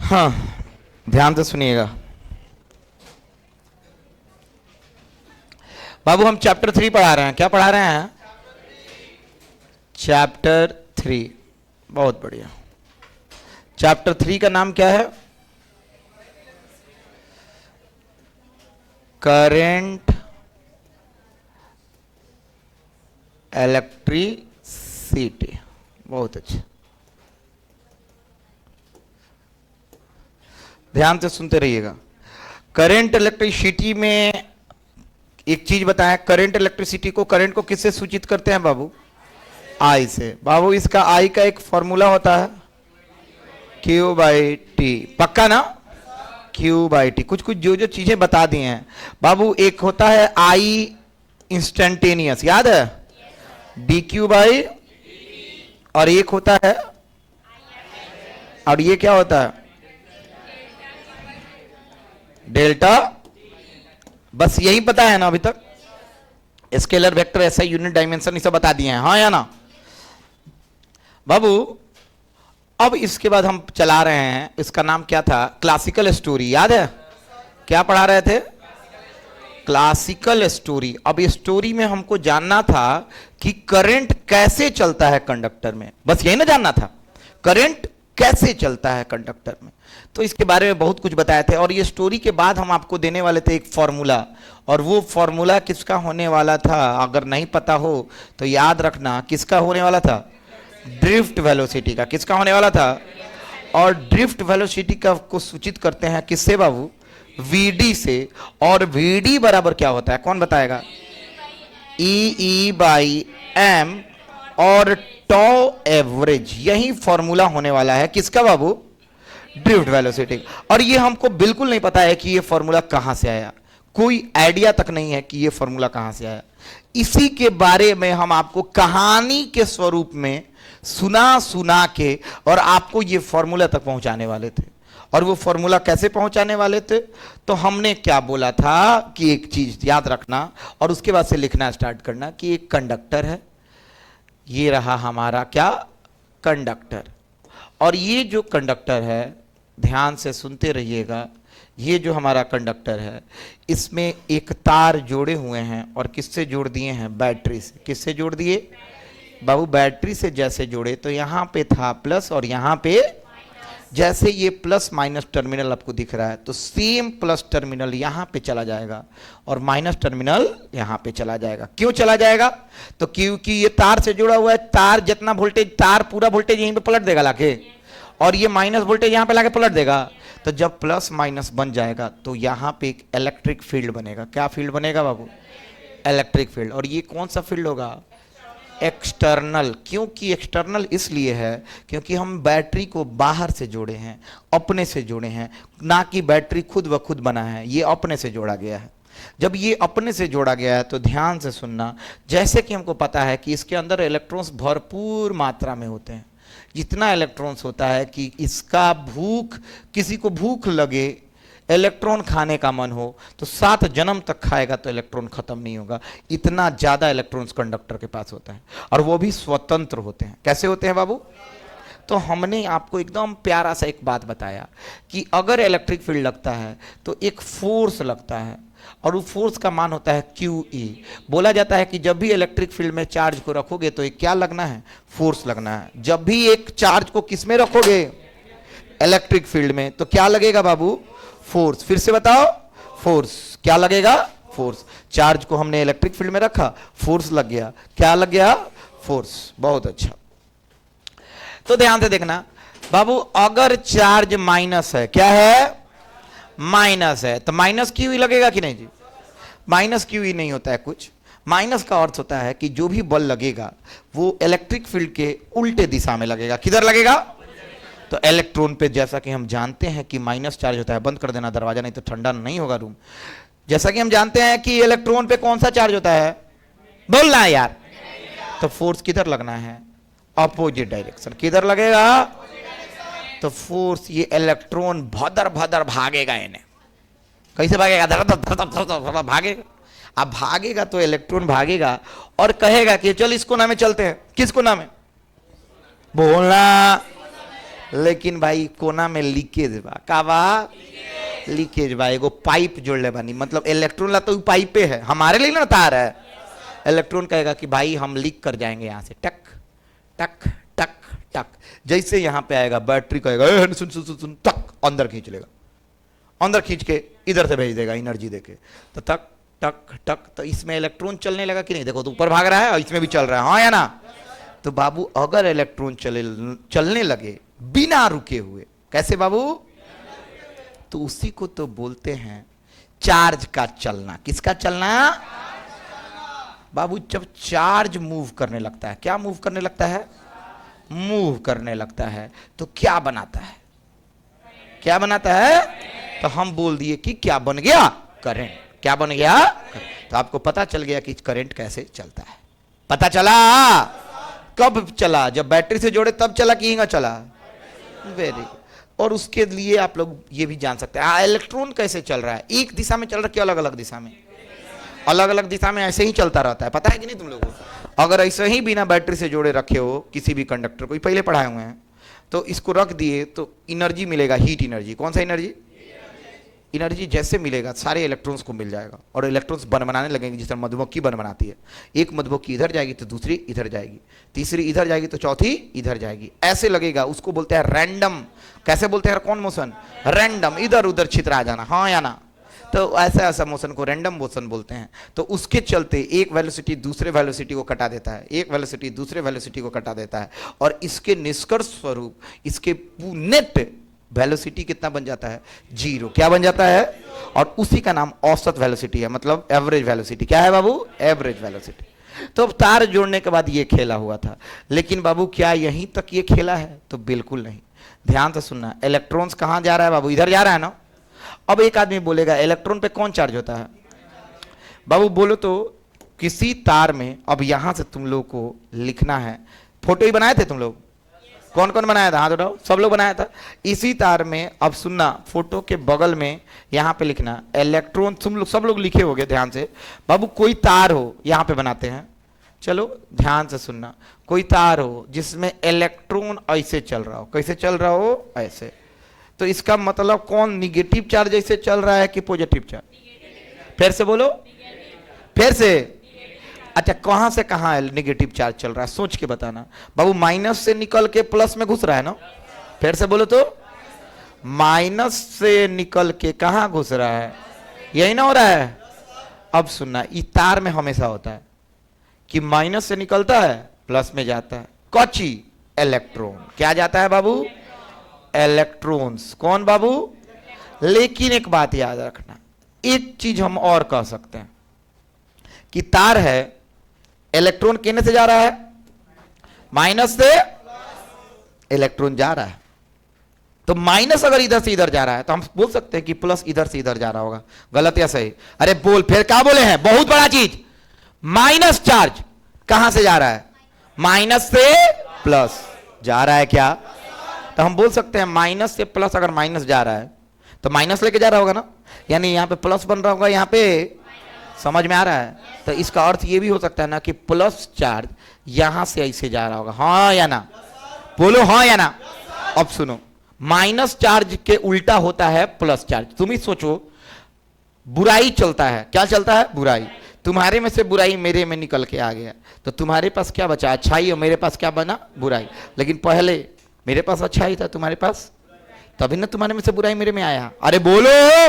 हाँ, ध्यान से सुनिएगा बाबू। हम चैप्टर 3 पढ़ा रहे हैं। क्या पढ़ा रहे हैं? चैप्टर 3। बहुत बढ़िया। चैप्टर 3 का नाम क्या है? Current electricity. बहुत अच्छा, ध्यान से सुनते रहिएगा। करंट इलेक्ट्रिसिटी में एक चीज बताया, करंट इलेक्ट्रिसिटी को, करंट को किससे सूचित करते हैं बाबू? आई से। बाबू इसका आई का एक फॉर्मूला होता है Q बाई टी। पक्का ना? Q by T. कुछ कुछ जो जो चीजें बता दी हैं बाबू। एक होता है आई इंस्टेंटेनियस, याद है? DQ बाई, और एक होता है, और ये क्या होता है? डेल्टा। बस यही पता है ना अभी तक? स्केलर वेक्टर ऐसा यूनिट डायमेंशन ये सब बता दिए हैं, हाँ या ना बाबू? अब इसके बाद हम चला रहे हैं, इसका नाम क्या था? Classical story. याद है? क्या पढ़ा रहे थे? Classical story. अब इस स्टोरी में हमको जानना था कि करंट कैसे चलता है कंडक्टर में। बस यही ना जानना था, करंट कैसे चलता है कंडक्टर में। तो इसके बारे में बहुत कुछ बताए थे। और ये स्टोरी के बाद हम आपको देने वाले थे एक फॉर्मूला, और वो फॉर्मूला किसका होने वाला था? अगर नहीं पता हो तो याद रखना, किसका होने वाला था? ड्रिफ्ट वेलोसिटी का। किसका होने वाला था? और ड्रिफ्ट वेलोसिटी का को सूचित करते हैं किससे बाबू? VD से। और VD बराबर क्या होता है? कौन बताएगा? E बाई M और टॉ एवरेज। यही फॉर्मूला होने वाला है किसका बाबू? Drift velocity. और ये हमको बिल्कुल नहीं पता है कि ये फॉर्मूला कहां से आया, कोई आइडिया तक नहीं है कि ये फॉर्मूला कहां से आया। इसी के बारे में हम आपको कहानी के स्वरूप में सुना सुना के और आपको ये फॉर्मूला तक पहुंचाने वाले थे। और वो फॉर्मूला कैसे पहुंचाने वाले थे? तो हमने क्या बोला था कि एक चीज याद रखना और उसके बाद से लिखना स्टार्ट करना कि एक कंडक्टर है। ये रहा हमारा क्या? कंडक्टर। और ये जो कंडक्टर है, ध्यान से सुनते रहिएगा, ये जो हमारा कंडक्टर है इसमें एक तार जोड़े हुए हैं। और किससे जोड़ दिए हैं? बैटरी से। किससे जोड़ दिए बाबू? बैटरी से। जैसे जोड़े तो यहां पे था प्लस और यहां पे, जैसे ये प्लस माइनस टर्मिनल आपको दिख रहा है तो सेम प्लस टर्मिनल यहां पे चला जाएगा और माइनस टर्मिनल यहां पे चला जाएगा। क्यों चला जाएगा? तो क्योंकि ये तार से जुड़ा हुआ है। तार जितना वोल्टेज, तार पूरा वोल्टेज यहीं पे पलट देगा लाके, और ये माइनस वोल्टेज यहां पे लाके पलट देगा। तो जब प्लस माइनस बन जाएगा तो यहां पे एक इलेक्ट्रिक फील्ड बनेगा। क्या फील्ड बनेगा बाबू? Electric field. और ये कौन सा फील्ड होगा? एक्सटर्नल। क्योंकि एक्सटर्नल इसलिए है क्योंकि हम बैटरी को बाहर से जोड़े हैं, अपने से जोड़े हैं, ना कि बैटरी खुद ब खुद बना है, ये अपने से जोड़ा गया है। जब ये अपने से जोड़ा गया है तो ध्यान से सुनना, जैसे कि हमको पता है कि इसके अंदर इलेक्ट्रॉन्स भरपूर मात्रा में होते हैं। जितना इलेक्ट्रॉन्स होता है कि इसका भूख, किसी को भूख लगे, इलेक्ट्रॉन खाने का मन हो तो 7 जन्म तक खाएगा तो इलेक्ट्रॉन खत्म नहीं होगा। इतना ज्यादा इलेक्ट्रॉन्स कंडक्टर के पास होता है, और वो भी स्वतंत्र होते हैं। कैसे होते हैं बाबू? तो हमने आपको एकदम प्यारा सा एक बात बताया कि अगर इलेक्ट्रिक फील्ड लगता है तो एक फोर्स लगता है, और वो फोर्स का मान होता है QE। बोला जाता है कि जब भी इलेक्ट्रिक फील्ड में चार्ज को रखोगे तो एक क्या लगना है? फोर्स लगना है। जब भी एक चार्ज को किस में रखोगे? इलेक्ट्रिक फील्ड में, तो क्या लगेगा बाबू? फोर्स। फिर से बताओ, फोर्स। क्या लगेगा? फोर्स। चार्ज को हमने इलेक्ट्रिक फील्ड में रखा, फोर्स लग गया। क्या लग गया? फोर्स। बहुत अच्छा। तो ध्यान से देखना बाबू, अगर चार्ज माइनस है, क्या है? माइनस है, तो माइनस QE लगेगा कि नहीं जी? माइनस QE नहीं होता है कुछ। माइनस का अर्थ होता है कि जो भी बल लगेगा वो इलेक्ट्रिक फील्ड के उल्टे दिशा में लगेगा। किधर लगेगा? तो इलेक्ट्रॉन पे, जैसा कि हम जानते हैं कि माइनस चार्ज होता है। बंद कर देना दरवाजा, नहीं तो ठंडा नहीं होगा रूम। जैसा कि हम जानते हैं कि इलेक्ट्रॉन पे कौन सा चार्ज होता है? बोलना है यार। तो फोर्स किधर लगना है? Opposite direction. किधर लगेगा? तो फोर्स, ये इलेक्ट्रॉन भदर भदर भागेगा। इन्हें कैसे भागेगा? धर धर धर धर धर धर भागेगा। अब भागेगा तो इलेक्ट्रॉन भागेगा और कहेगा कि चल इस कोना में चलते हैं। किस कोना में? बोलना। लेकिन भाई कोना में लीकेज बा, का बा लीकेज बा, एगो पाइप जोड़ले बानी, मतलब इलेक्ट्रॉन ला तो पाइपे है, हमारे लिए ना तार है। इलेक्ट्रॉन कहेगा कि भाई हम लीक कर जाएंगे यहां से, टक टक टक टक, जैसे यहां पे आएगा बैटरी कहेगा सुन सुन सुन सुन, टक अंदर खींच लेगा, अंदर खींच के इधर से भेज देगा एनर्जी देके, तो टक टक टक, तो इसमें इलेक्ट्रॉन चलने लगा कि नहीं, देखो तो ऊपर भाग रहा है और इसमें भी चल रहा है, हाँ या ना। तो बाबू अगर इलेक्ट्रॉन चलने लगे बिना रुके हुए, कैसे बाबू, तो उसी को तो बोलते हैं चार्ज का चलना। किसका चलना बाबू, जब चार्ज मूव करने लगता है, क्या मूव करने लगता है, मूव करने लगता है, तो क्या बनाता है, क्या बनाता है, तो हम बोल दिए कि क्या बन गया, करंट। क्या बन गया, तो आपको पता चल गया कि करंट कैसे चलता है, पता चला। कब चला, जब बैटरी से जोड़े तब चला कि चला, वेरी गुड। और उसके लिए आप लोग ये भी जान सकते हैं इलेक्ट्रॉन कैसे चल रहा है, एक दिशा में चल रहा है कि अलग अलग दिशा में, अलग अलग दिशा में ऐसे ही चलता रहता है, पता है कि नहीं तुम लोगों को। अगर ऐसे ही बिना बैटरी से जोड़े रखे हो किसी भी कंडक्टर को, पहले पढ़ाए हुए हैं, तो इसको रख दिए तो एनर्जी मिलेगा, हीट एनर्जी। कौन सा एनर्जी, एनर्जी जैसे मिलेगा सारे इलेक्ट्रॉन्स को मिल जाएगा और इलेक्ट्रॉन्स बन बनाने लगेंगे, जिस तरह मधुमक्खी बन बनाती है, एक मधुमक्खी इधर जाएगी तो दूसरी इधर जाएगी, तीसरी इधर जाएगी तो चौथी इधर जाएगी, ऐसे लगेगा, उसको बोलते हैं रैंडम। कैसे बोलते हैं, कौन मोशन, रैंडम, इधर उधर छितरा जाना, हाँ या ना। तो ऐसा ऐसा मोशन को रैंडम मोशन बोलते हैं। तो उसके चलते एक वेलोसिटी दूसरे वेलोसिटी को कटा देता है, एक वेलोसिटी दूसरे वेलोसिटी को कटा देता है, और इसके निष्कर्ष स्वरूप इसके नेट वेलोसिटी कितना बन जाता है, जीरो। क्या बन जाता है, और उसी का नाम औसत वेलोसिटी है, मतलब एवरेज वेलोसिटी। क्या है बाबू, एवरेज वेलोसिटी। तो अब तार जोड़ने के बाद ये खेला हुआ था, लेकिन बाबू क्या यहीं तक ये खेला है, तो बिल्कुल नहीं। ध्यान से सुनना, इलेक्ट्रॉन्स कहां जा रहा है बाबू, इधर जा रहा है ना। अब एक आदमी बोलेगा इलेक्ट्रॉन पे कौन चार्ज होता है, बाबू बोलो तो किसी तार में, अब यहां से तुम लोग को लिखना है, फोटो ही बनाए थे तुम लोग, कौन कौन बनाया था, हाथ उठाओ, सब लोग बनाया था। इसी तार में अब सुनना, फोटो के बगल में यहां पे लिखना इलेक्ट्रॉन, तुम लोग सब लोग लिखे होगे ध्यान से। बाबू कोई तार हो, यहां पे बनाते हैं, चलो ध्यान से सुनना, कोई तार हो जिसमें इलेक्ट्रॉन ऐसे चल रहा हो, कैसे चल रहा हो, ऐसे, तो इसका मतलब कौन, निगेटिव चार्ज ऐसे चल रहा है कि पॉजिटिव चार्ज, फिर से बोलो, फिर से, अच्छा कहां से कहां है निगेटिव चार्ज चल रहा है, सोच के बताना बाबू। माइनस से निकल के प्लस में घुस रहा है ना, फिर से बोलो तो, माइनस से निकल के कहां घुस रहा है, यही ना हो रहा है। अब सुनना, इस तार में हमेशा होता है कि माइनस से निकलता है प्लस में जाता है, कौची, इलेक्ट्रॉन। क्या जाता है बाबू, इलेक्ट्रॉन्स। कौन बाबू, लेकिन एक बात याद रखना, एक चीज हम और कह सकते हैं कि तार है, इलेक्ट्रॉन कितने से जा रहा है, माइनस से, इलेक्ट्रॉन जा रहा है, तो माइनस अगर इधर से इधर जा रहा है तो हम बोल सकते हैं कि प्लस इधर से इधर जा रहा होगा। गलत या सही, अरे बोल, फिर क्या बोले हैं, बहुत बड़ा चीज, माइनस चार्ज कहां से जा रहा है, माइनस से प्लस जा रहा है क्या, तो हम बोल सकते हैं माइनस से प्लस, अगर माइनस जा रहा है तो माइनस लेके जा रहा होगा ना, यानी यहां पे प्लस बन रहा होगा, यहां पे, समझ में आ रहा है। तो इसका अर्थ ये भी हो सकता है ना कि प्लस चार्ज यहां से ऐसे जा रहा होगा, हाँ या ना, बोलो हाँ या ना। अब सुनो, माइनस चार्ज के उल्टा होता है प्लस चार्ज। तुम ही सोचो, बुराई चलता है, क्या चलता है, बुराई, तुम्हारे में से बुराई मेरे में निकल के आ गया, तो तुम्हारे पास क्या बचा, अच्छाई, और मेरे पास क्या बना, बुराई। लेकिन पहले मेरे पास अच्छाई था, तुम्हारे पास, तभी ना तुम्हारे में से बुराई मेरे में आया, अरे बोलो।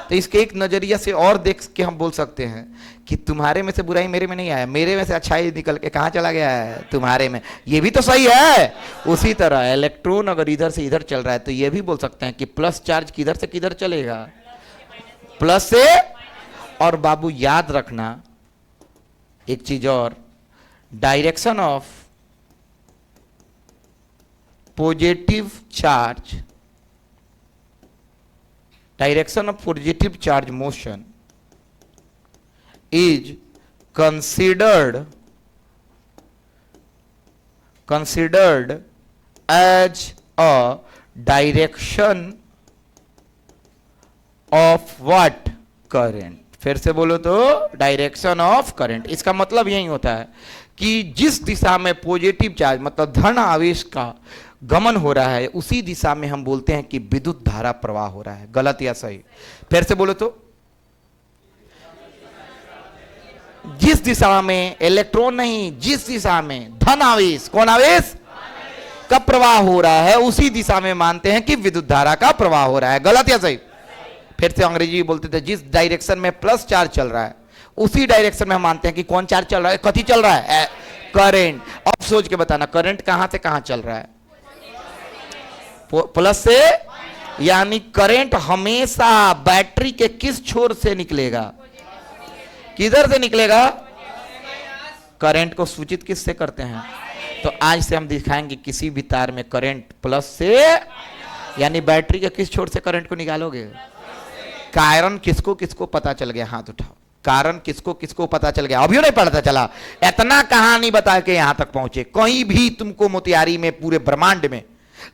तो इसके एक नजरिया से और देख के हम बोल सकते हैं कि तुम्हारे में से बुराई मेरे में नहीं आया, मेरे में से अच्छाई निकल के कहां चला गया है, तुम्हारे में। ये भी तो सही है। उसी तरह इलेक्ट्रॉन अगर इधर से इधर चल रहा है तो ये भी बोल सकते हैं कि प्लस चार्ज किधर से किधर चलेगा, प्लस से। और बाबू याद रखना एक चीज और, direction of positive charge, direction of positive charge motion is considered as a direction of what, current। फिर से बोलो तो, डायरेक्शन ऑफ करंट। इसका मतलब यही होता है कि जिस दिशा में पॉजिटिव चार्ज मतलब धन आवेश का गमन हो रहा है, उसी दिशा में हम बोलते हैं कि विद्युत धारा प्रवाह हो रहा है। गलत या सही? फिर से बोलो तो। जिस दिशा में, इलेक्ट्रॉन नहीं, जिस दिशा में धन आवेश, कौन आवेश का प्रवाह हो रहा है, उसी दिशा में मानते हैं कि विद्युत धारा का प्रवाह हो रहा है। गलत या सही? फिर से अंग्रेजी बोलते थे, जिस डायरेक्शन में प्लस चार्ज चल रहा है उसी डायरेक्शन में हम मानते हैं कि कौन चार्ज चल रहा है, कथी चल रहा है, करंट। अब सोच के बताना, करंट कहां से कहां चल रहा है? प्लस से, यानी करंट हमेशा बैटरी के किस छोर से निकलेगा? किधर से निकलेगा? करंट को सूचित किससे करते हैं? तो आज से हम दिखाएंगे किसी भी तार में करंट प्लस से, यानी बैटरी के किस छोर से करंट को निकालोगे? कारण किसको किसको पता चल गया? हाथ उठाओ। कारण किसको किसको पता चल गया? अभी नहीं पता चला? इतना कहानी बता के यहां तक पहुंचे। कहीं भी तुमको मोतिहारी में, पूरे ब्रह्मांड में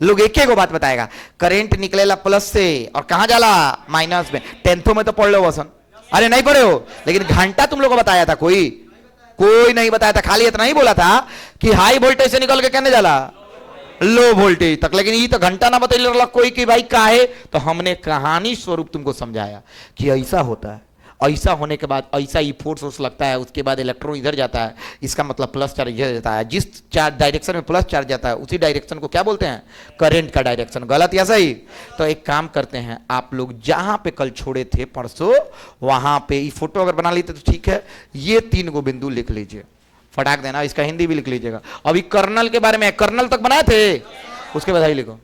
लोग एक एक बात बताएगा, करंट निकलेला प्लस से और कहां जाला? माइनस में। टेंथों में तो पढ़ लो वसन, अरे नहीं पढ़े हो, लेकिन घंटा तुम लोग को बताया था? कोई नहीं बताया था। खाली इतना ही बोला था कि हाई वोल्टेज से निकल के कहने जाला लो वोल्टेज तक, लेकिन ये तो घंटा ना बता कोई कि भाई का है। तो हमने कहानी स्वरूप तुमको समझाया कि ऐसा होता है, ऐसा होने के बाद ऐसा ही फोर्स लगता है, उसके बाद इलेक्ट्रॉन इधर जाता है, इसका मतलब प्लस चार्ज इधर जाता है। जिस चार्ज डायरेक्शन में प्लस चार्ज जाता है उसी डायरेक्शन को क्या बोलते हैं? करंट का डायरेक्शन। गलत या सही? तो एक काम करते हैं, आप लोग जहां पे कल छोड़े थे परसों, वहां पे ये फोटो अगर बना लेते तो ठीक है, ये 3 गो बिंदु लिख लीजिए, फटाक देना। इसका हिंदी भी लिख लीजिएगा। अभी कर्नल के बारे में, कर्नल तक बनाए थे, उसके बाद ही लिखो।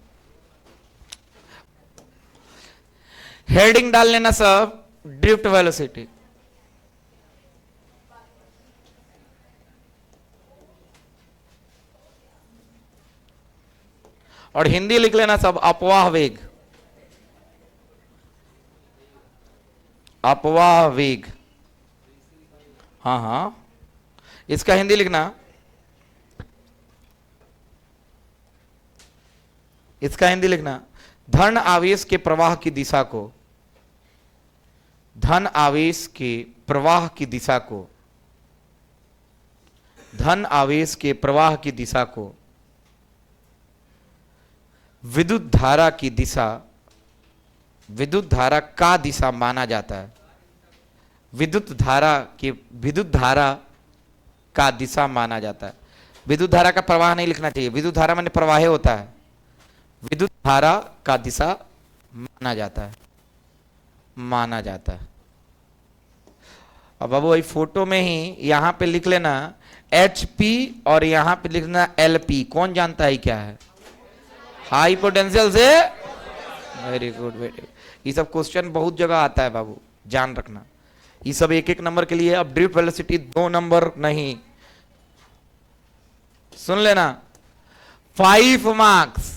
हेडिंग डाल लेना सब, ड्रिफ्ट वेलोसिटी। और हिंदी लिख लेना सब, अपवाह वेग। अपवाह वेग, हाँ हाँ, इसका हिंदी लिखना, इसका हिंदी लिखना, धन आवेश के प्रवाह की दिशा को, धन आवेश के प्रवाह की दिशा को, धन आवेश के प्रवाह की दिशा को विद्युत धारा की दिशा, विद्युत धारा का दिशा माना जाता है। विद्युत धारा का दिशा माना जाता है। विद्युत धारा का प्रवाह नहीं लिखना चाहिए, विद्युत धारा माने प्रवाह होता है। विद्युत धारा का दिशा माना जाता है, माना जाता है। अब बाबू वही फोटो में ही यहां पे लिख लेना HP और यहां पे लिखना LP। कौन जानता है क्या है? हाई पोटेंशियल से। Very good, very good. ये सब क्वेश्चन बहुत जगह आता है बाबू, जान रखना। ये सब 1-1 नंबर के लिए। अब ड्रिफ्ट वेलोसिटी 2 नंबर नहीं, सुन लेना, 5 मार्क्स,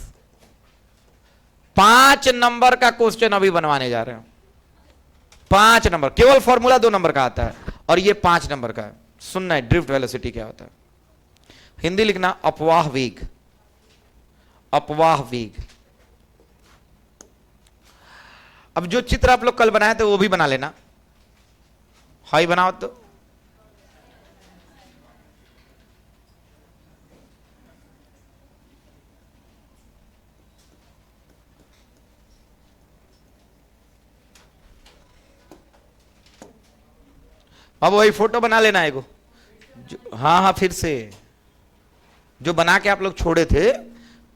5 नंबर का क्वेश्चन अभी बनवाने जा रहे हैं। 5 नंबर, केवल फॉर्मूला 2 नंबर का आता है और ये 5 नंबर का है। सुनना है ड्रिफ्ट वेलोसिटी क्या होता है। हिंदी लिखना, अपवाह वेग। अपवाह वेग। अब जो चित्र आप लोग कल बनाए थे वो भी बना लेना। हाई बनाओ तो। अब वही फोटो बना लेना है एगो। हाँ हाँ, फिर से जो बना के आप लोग छोड़े थे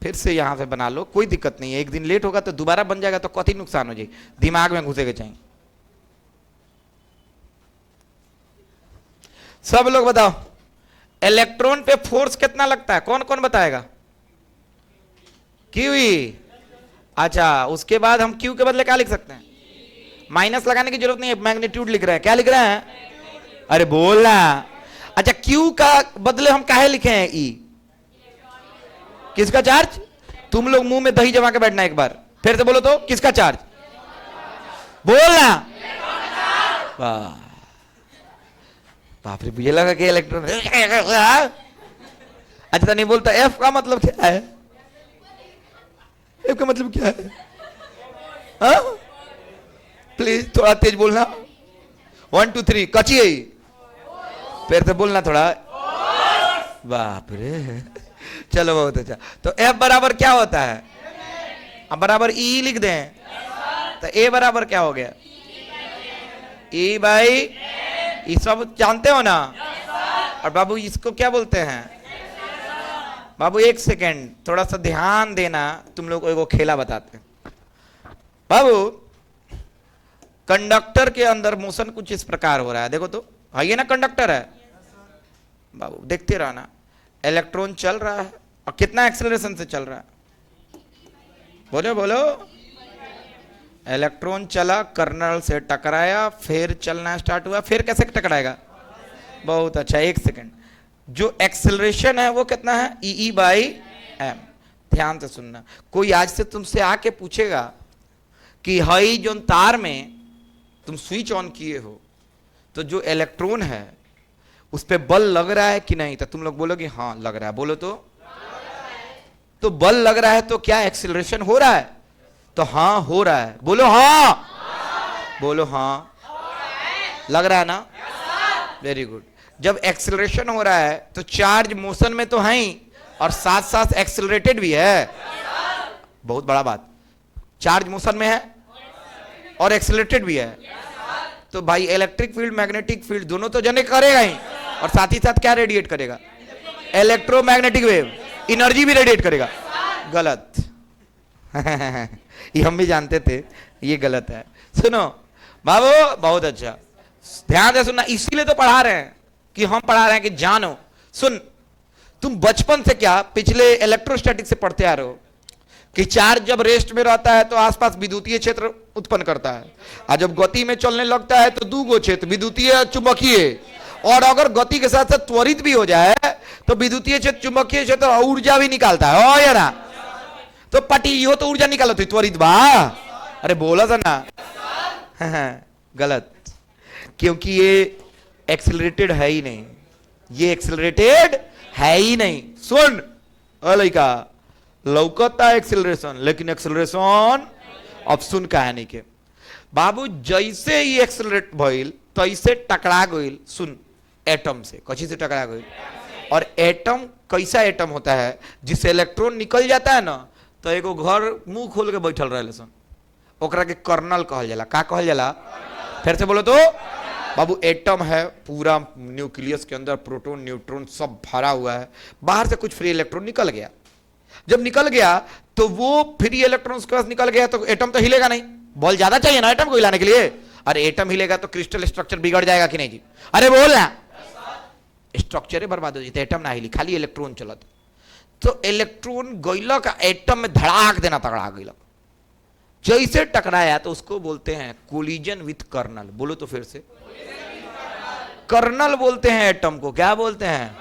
फिर से यहां से बना लो, कोई दिक्कत नहीं है। एक दिन लेट होगा तो दोबारा बन जाएगा तो कथी नुकसान हो जाए, दिमाग में घुसेगा चाहिए। सब लोग बताओ, इलेक्ट्रॉन पे फोर्स कितना लगता है? कौन कौन बताएगा? Q E. अच्छा, उसके बाद हम क्यू के बदले क्या लिख सकते हैं? माइनस लगाने की जरूरत नहीं है, मैग्नीट्यूड लिख रहे हैं। क्या लिख रहे हैं? अरे बोलना। अच्छा, क्यू का बदले हम काहे लिखे हैं? ई। किसका चार्ज? तुम लोग मुंह में दही जमा के बैठना एक बार, फिर से बोलो तो, किसका चार्ज? बोलना। वाह, बाप रे, मुझे लगा कि इलेक्ट्रॉन। अच्छा नहीं बोलता। एफ का मतलब क्या है? एफ का मतलब क्या है? हाँ, प्लीज थोड़ा तेज बोलना। 1 2 3 कची है, फिर से बोलना थोड़ा। बाप रे, चलो बहुत अच्छा। तो F बराबर क्या होता है? अब बराबर E लिख दें तो A बराबर क्या हो गया? E बाई ये सब जानते हो ना? और बाबू इसको क्या बोलते हैं? बाबू एक सेकेंड थोड़ा सा ध्यान देना, तुम लोग को खेला बताते हैं। बाबू कंडक्टर के अंदर मोशन कुछ इस प्रकार हो रहा है, देखो तो, हाँ ये ना कंडक्टर है बाबू, देखते रहना। इलेक्ट्रॉन चल रहा है और कितना एक्सेलरेशन से चल रहा है? बोलो बोलो। इलेक्ट्रॉन चला, कर्नल से टकराया, फिर चलना स्टार्ट हुआ, फिर कैसे टकराएगा? बहुत अच्छा, एक सेकेंड। जो एक्सेलरेशन है वो कितना है? ई बाई एम। ध्यान से सुनना, कोई आज से तुमसे आके पूछेगा कि हई जो तार में तुम स्विच ऑन किए हो तो जो इलेक्ट्रॉन है उस पे बल लग रहा है कि नहीं, तो तुम लोग बोलोगे हाँ लग रहा है। बोलो तो बल लग रहा है तो क्या एक्सेलरेशन हो रहा है? तो हाँ हो रहा है। बोलो हाँ, बोलो हाँ, लग रहा है ना? Very good. जब एक्सेलरेशन हो रहा है तो चार्ज मोशन में तो है ही और साथ साथ एक्सेलरेटेड भी है। बहुत बड़ा बात, चार्ज मोशन में है और एक्सेलरेटेड भी है। तो भाई इलेक्ट्रिक फील्ड मैग्नेटिक फील्ड दोनों तो जनरेट करेगा ही और साथ ही साथ क्या रेडिएट करेगा? इलेक्ट्रोमैग्नेटिक वेव, एनर्जी भी रेडिएट करेगा। गलत। ये हम भी जानते थे, ये गलत है। सुनो बाबू बहुत अच्छा, ध्यान से सुनना, इसीलिए तो पढ़ा रहे हैं कि हम पढ़ा रहे हैं कि जानो। सुन, तुम बचपन से क्या पिछले इलेक्ट्रोस्टैटिक से पढ़ते आ रहे हो कि चार्ज जब रेस्ट में रहता है तो आसपास विद्युतीय क्षेत्र उत्पन्न करता है, और जब गति में चलने लगता है तो दो गो क्षेत्र, विद्युतीय चुंबकीय, और अगर गति के साथ साथ त्वरित भी हो जाए तो विद्युतीय क्षेत्र चुंबकीय क्षेत्र ऊर्जा भी निकालता है। ओ यार, तो पटी हो तो ऊर्जा निकालो तो त्वरित बा। अरे बोला था ना। गलत, क्योंकि ये एक्सेलरेटेड है ही नहीं, ये एक्सेलरेटेड है ही नहीं। सुन लइका, लौकता एक्सेलरेशन लेकिन एक्सेलरेशन अब सुन कहानी के बाबू, जैसे ही एक्सेलरेट भइल तैसे टकरा गइल। सुन, एटम से, कची से टकरा गइल। और एटम कैसा एटम होता है? जिससे इलेक्ट्रॉन निकल जाता है ना तो एगो घर मुंह खोल के बैठल रहे सन, ओकरा के कर्नल कहल जाला। का कहल जाला? फिर से बोलो तो बाबू, एटम है पूरा, न्यूक्लियस के अंदर प्रोटॉन न्यूट्रॉन सब भरा हुआ है, बाहर से कुछ फ्री इलेक्ट्रॉन निकल गया। जब निकल गया तो वो फ्री इलेक्ट्रॉन के पास निकल गया तो एटम तो हिलेगा नहीं, बल ज्यादा चाहिए ना एटम को हिलाने के लिए। अरे एटम हिलेगा तो क्रिस्टल स्ट्रक्चर बिगड़ जाएगा कि नहीं जी? अरे बोल ना, स्ट्रक्चर बर्बाद हो जाते, एटम ना हिली, खाली इलेक्ट्रॉन चलत। तो इलेक्ट्रॉन गइलक एटम में धड़ाक देना तगड़ा गइलक, जैसे टकराया तो उसको बोलते हैं कोलिजन विथ कर्नल। बोलो तो फिर से, कर्नल बोलते हैं एटम को। क्या बोलते हैं?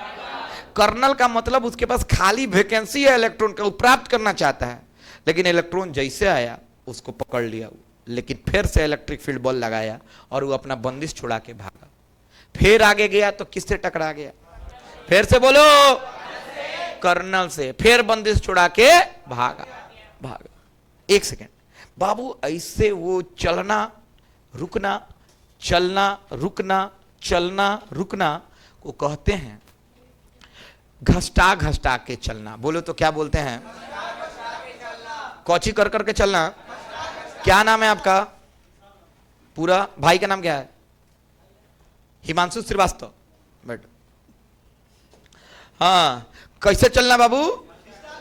कर्नल का मतलब उसके पास खाली वैकेंसी है इलेक्ट्रॉन का, वो प्राप्त करना चाहता है, लेकिन इलेक्ट्रॉन जैसे आया उसको पकड़ लिया, लेकिन फिर से इलेक्ट्रिक फील्ड बल लगाया और वो अपना बंदिश छुड़ा के भागा। फिर आगे गया तो किससे टकरा गया? फिर से बोलो, कर्नल से। फिर बंदिश छुड़ा के भागा। एक सेकेंड बाबू, ऐसे वो चलना रुकना, चलना रुकना, चलना रुकना को कहते हैं घसटा घसटा के चलना। बोलो तो क्या बोलते हैं? कौची कर करके चलना। क्या नाम है आपका? पूरा भाई का नाम क्या है? हिमांशु श्रीवास्तव। बैठो। हाँ, कैसे चलना बाबू?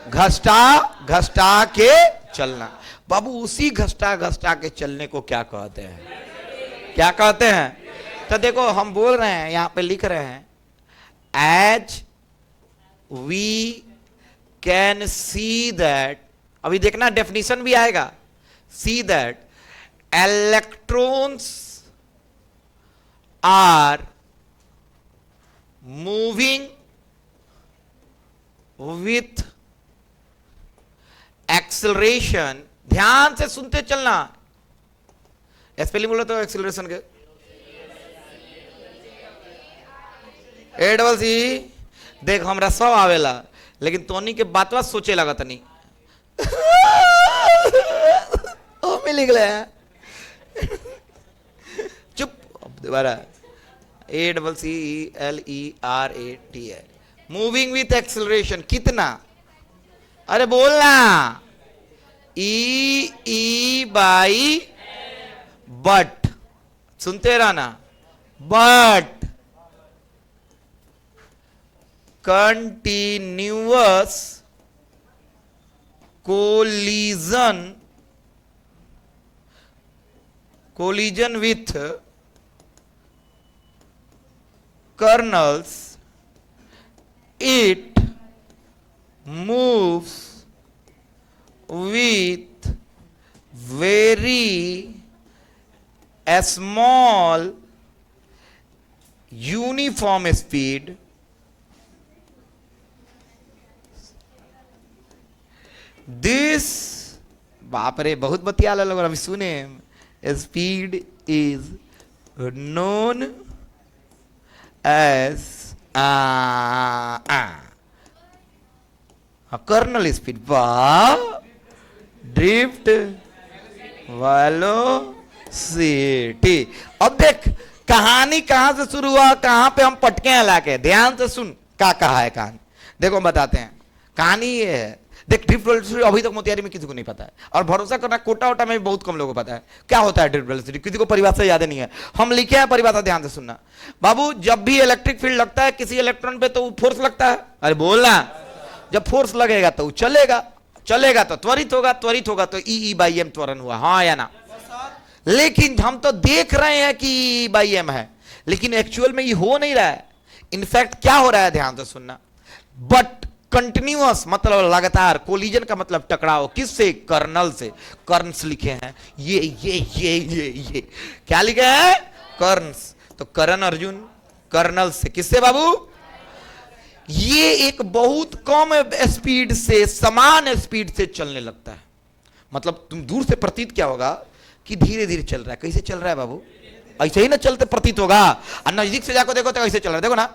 घसटा घसटा के चलना। बाबू उसी घसटा घसटा के चलने को क्या कहते हैं? क्या कहते हैं? तो देखो हम बोल रहे हैं, यहां पे लिख रहे हैं, as we can see that, अभी देखना डेफिनेशन भी आएगा, see that electrons are moving with acceleration. ध्यान से सुनते चलना, स्पेलिंग बोलो तो एक्सेलरेशन के A-double-C। देख हमरा सब आवेला, लेकिन तोनी के बातवा सोचे लगा तनी। में लिख ले चुप, दोबारा A-double-C-E-L-E-R-A-T है। मूविंग विथ एक्सेलरेशन, कितना? अरे बोलना, ई बाई बट, सुनते रहना, but continuous collision with kernels, it moves with very small uniform speed this, बाप रे बहुत बतियाला लग रहा, अभी सुने, speed is known as colonel speed, वाह, ड्रिफ्ट वेलोसिटी। अब देख कहानी कहां से शुरू हुआ, कहां पे हम पटके हैं लाके, ध्यान से सुन क्या कहा है कहानी। देखो हम बताते हैं, कहानी ये है, देख ड्रिफ्ट वेलोसिटी अभी तक मोतिहारी में किसी को नहीं पता है, और भरोसा करना कोटा वोटा में भी बहुत कम लोगों को पता है क्या होता है ड्रिफ्ट वेलोसिटी, किसी को परिभाषा याद नहीं है। हम लिखे हैं परिभाषा, ध्यान से सुनना बाबू। जब भी इलेक्ट्रिक फील्ड लगता है किसी इलेक्ट्रॉन पे तो वो फोर्स लगता है, अरे बोलना, जब फोर्स लगेगा तो वो चलेगा, चलेगा तो त्वरित होगा, त्वरित होगा तो ई बाई एम त्वरण हुआ, हाँ या ना। लेकिन हम तो देख रहे हैं कि ई बाई एम है, लेकिन एक्चुअल में ये हो नहीं रहा है। इनफैक्ट क्या हो रहा है, ध्यान से सुनना, बट कंटिन्यूअस मतलब लगातार, कोलिजन का मतलब टकराव, किससे, कर्नल से, कर्न्स लिखे हैं, ये क्या लिखे हैं, कर्न्स, तो करण अर्जुन कर्नल से, किससे बाबू, ये एक बहुत कम स्पीड से समान स्पीड से चलने लगता है। मतलब तुम दूर से प्रतीत क्या होगा कि धीरे धीरे चल रहा है, कैसे चल रहा है बाबू, ऐसे ही ना चलते प्रतीत होगा, और नजदीक से जाकर देखो तो कैसे चल रहा है, देखो ना,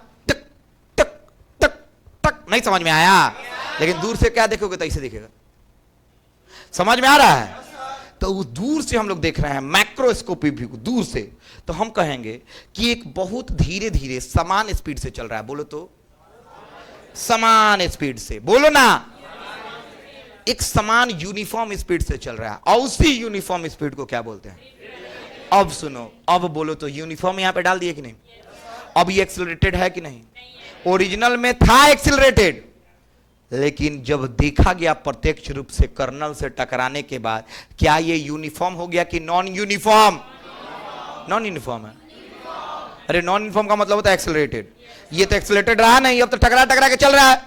नहीं समझ में आया, लेकिन दूर से क्या देखोगे तो ऐसे दिखेगा, समझ में आ रहा है। तो वो दूर से हम लोग देख रहे हैं, मैक्रोस्कोपी भी दूर से, तो हम कहेंगे कि एक बहुत धीरे धीरे समान स्पीड से चल रहा है, बोलो तो, समान स्पीड से, बोलो ना, एक समान यूनिफॉर्म स्पीड से चल रहा है, और उसी यूनिफॉर्म स्पीड को क्या बोलते हैं, अब सुनो, अब बोलो तो, यूनिफॉर्म यहां पे डाल दिए कि नहीं, अब ये एक्सेलरेटेड है कि नहीं, ओरिजिनल में था एक्सिलरेटेड, लेकिन जब देखा गया प्रत्यक्ष रूप से कर्नल से टकराने के बाद, क्या ये यूनिफॉर्म हो गया कि नॉन यूनिफॉर्म, नॉन यूनिफॉर्म है। अरे नॉन यूनिफॉर्म का मतलब होता है एक्सिलरेटेड, ये तो एक्सिलरेटेड रहा नहीं, अब तो टकरा टकरा के चल रहा है,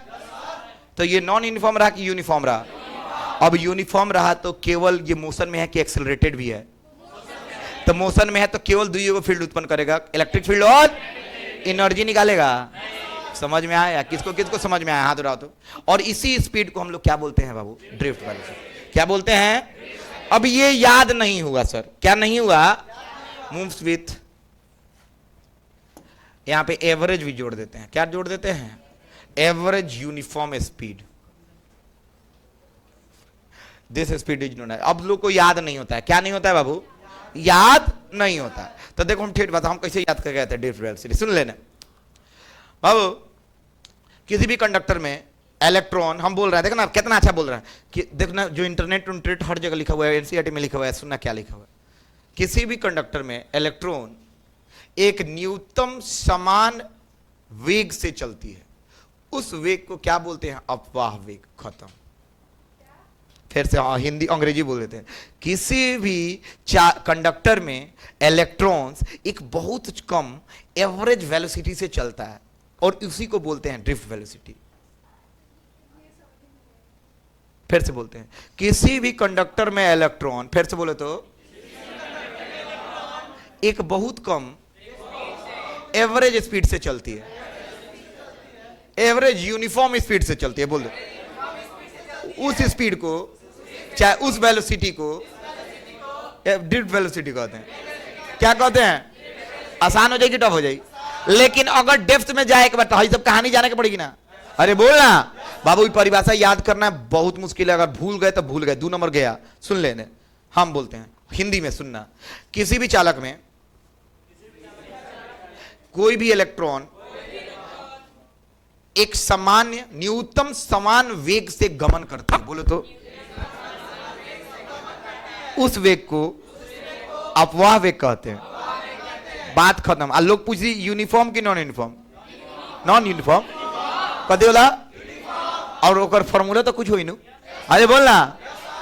तो ये नॉन यूनिफॉर्म रहा कि यूनिफॉर्म रहा, अब यूनिफॉर्म रहा तो केवल ये मोशन में है कि एक्सिलरेटेड भी है, तो मोशन में है तो केवल दुई को फील्ड उत्पन्न करेगा, इलेक्ट्रिक फील्ड और एनर्जी निकालेगा। समझ में आया, किसको किसको समझ में आया, हाथ उठाओ तो। और इसी स्पीड को हम लोग क्या बोलते हैं बाबू, ड्रिफ्ट वेलोसिटी, क्या बोलते हैं। अब ये याद नहीं हुआ सर, क्या नहीं हुआ, मूव्स विथ, यहां पे एवरेज भी जोड़ देते हैं, क्या जोड़ देते हैं, average uniform speed, this speed is known. अब लोग को याद नहीं होता है, क्या नहीं होता है बाबू, याद नहीं होता है। तो देखो हम ठेठ बात, हम कैसे याद कर गए थे ड्रिफ्ट वेलोसिटी, सुन लेना बाबू। किसी भी कंडक्टर में इलेक्ट्रॉन, हम बोल रहे हैं, देखो ना कितना अच्छा बोल रहे हैं कि देखना, जो इंटरनेट हर जगह लिखा हुआ है, एनसीईआरटी में लिखा हुआ है, सुनना क्या लिखा हुआ है, किसी भी कंडक्टर में इलेक्ट्रॉन एक न्यूनतम समान वेग से चलती है, उस वेग को क्या बोलते हैं, अपवाह वेग, खत्म। फिर से हिंदी अंग्रेजी बोल देते हैं, किसी भी कंडक्टर में इलेक्ट्रॉन्स एक बहुत कम एवरेज वेलोसिटी से चलता है, और उसी को बोलते हैं ड्रिफ्ट वेलोसिटी। फिर से बोलते हैं, किसी भी कंडक्टर में इलेक्ट्रॉन, फिर से बोले तो, एक बहुत कम एवरेज स्पीड से चलती है, एवरेज यूनिफॉर्म स्पीड से चलती है, बोल दो, उस स्पीड को, चाहे उस वेलोसिटी को ड्रिफ्ट वेलोसिटी कहते हैं। क्या कहते हैं, आसान हो जाएगी, टफ हो जाएगी, लेकिन अगर डेप्थ में जाए के बताओ, सब कहानी जाने की पड़ेगी ना, अरे बोलना बाबू, परिभाषा याद करना बहुत मुश्किल है, अगर भूल गए तो भूल गए, 2 नंबर गया। सुन लेने, हम बोलते हैं हिंदी में, सुनना, किसी भी चालक में कोई भी इलेक्ट्रॉन एक सामान्य न्यूनतम समान वेग से गमन करते हैं, बोलो तो उस वेग को अपवाह वेग कहते हैं। बात खत्म। आ लोग पूछी यूनिफॉर्म की नॉन यूनिफॉर्म? नॉन यूनिफॉर्म कदे बोला? और ओकर फॉर्मूला तो कुछ हुई नु। अरे बोलना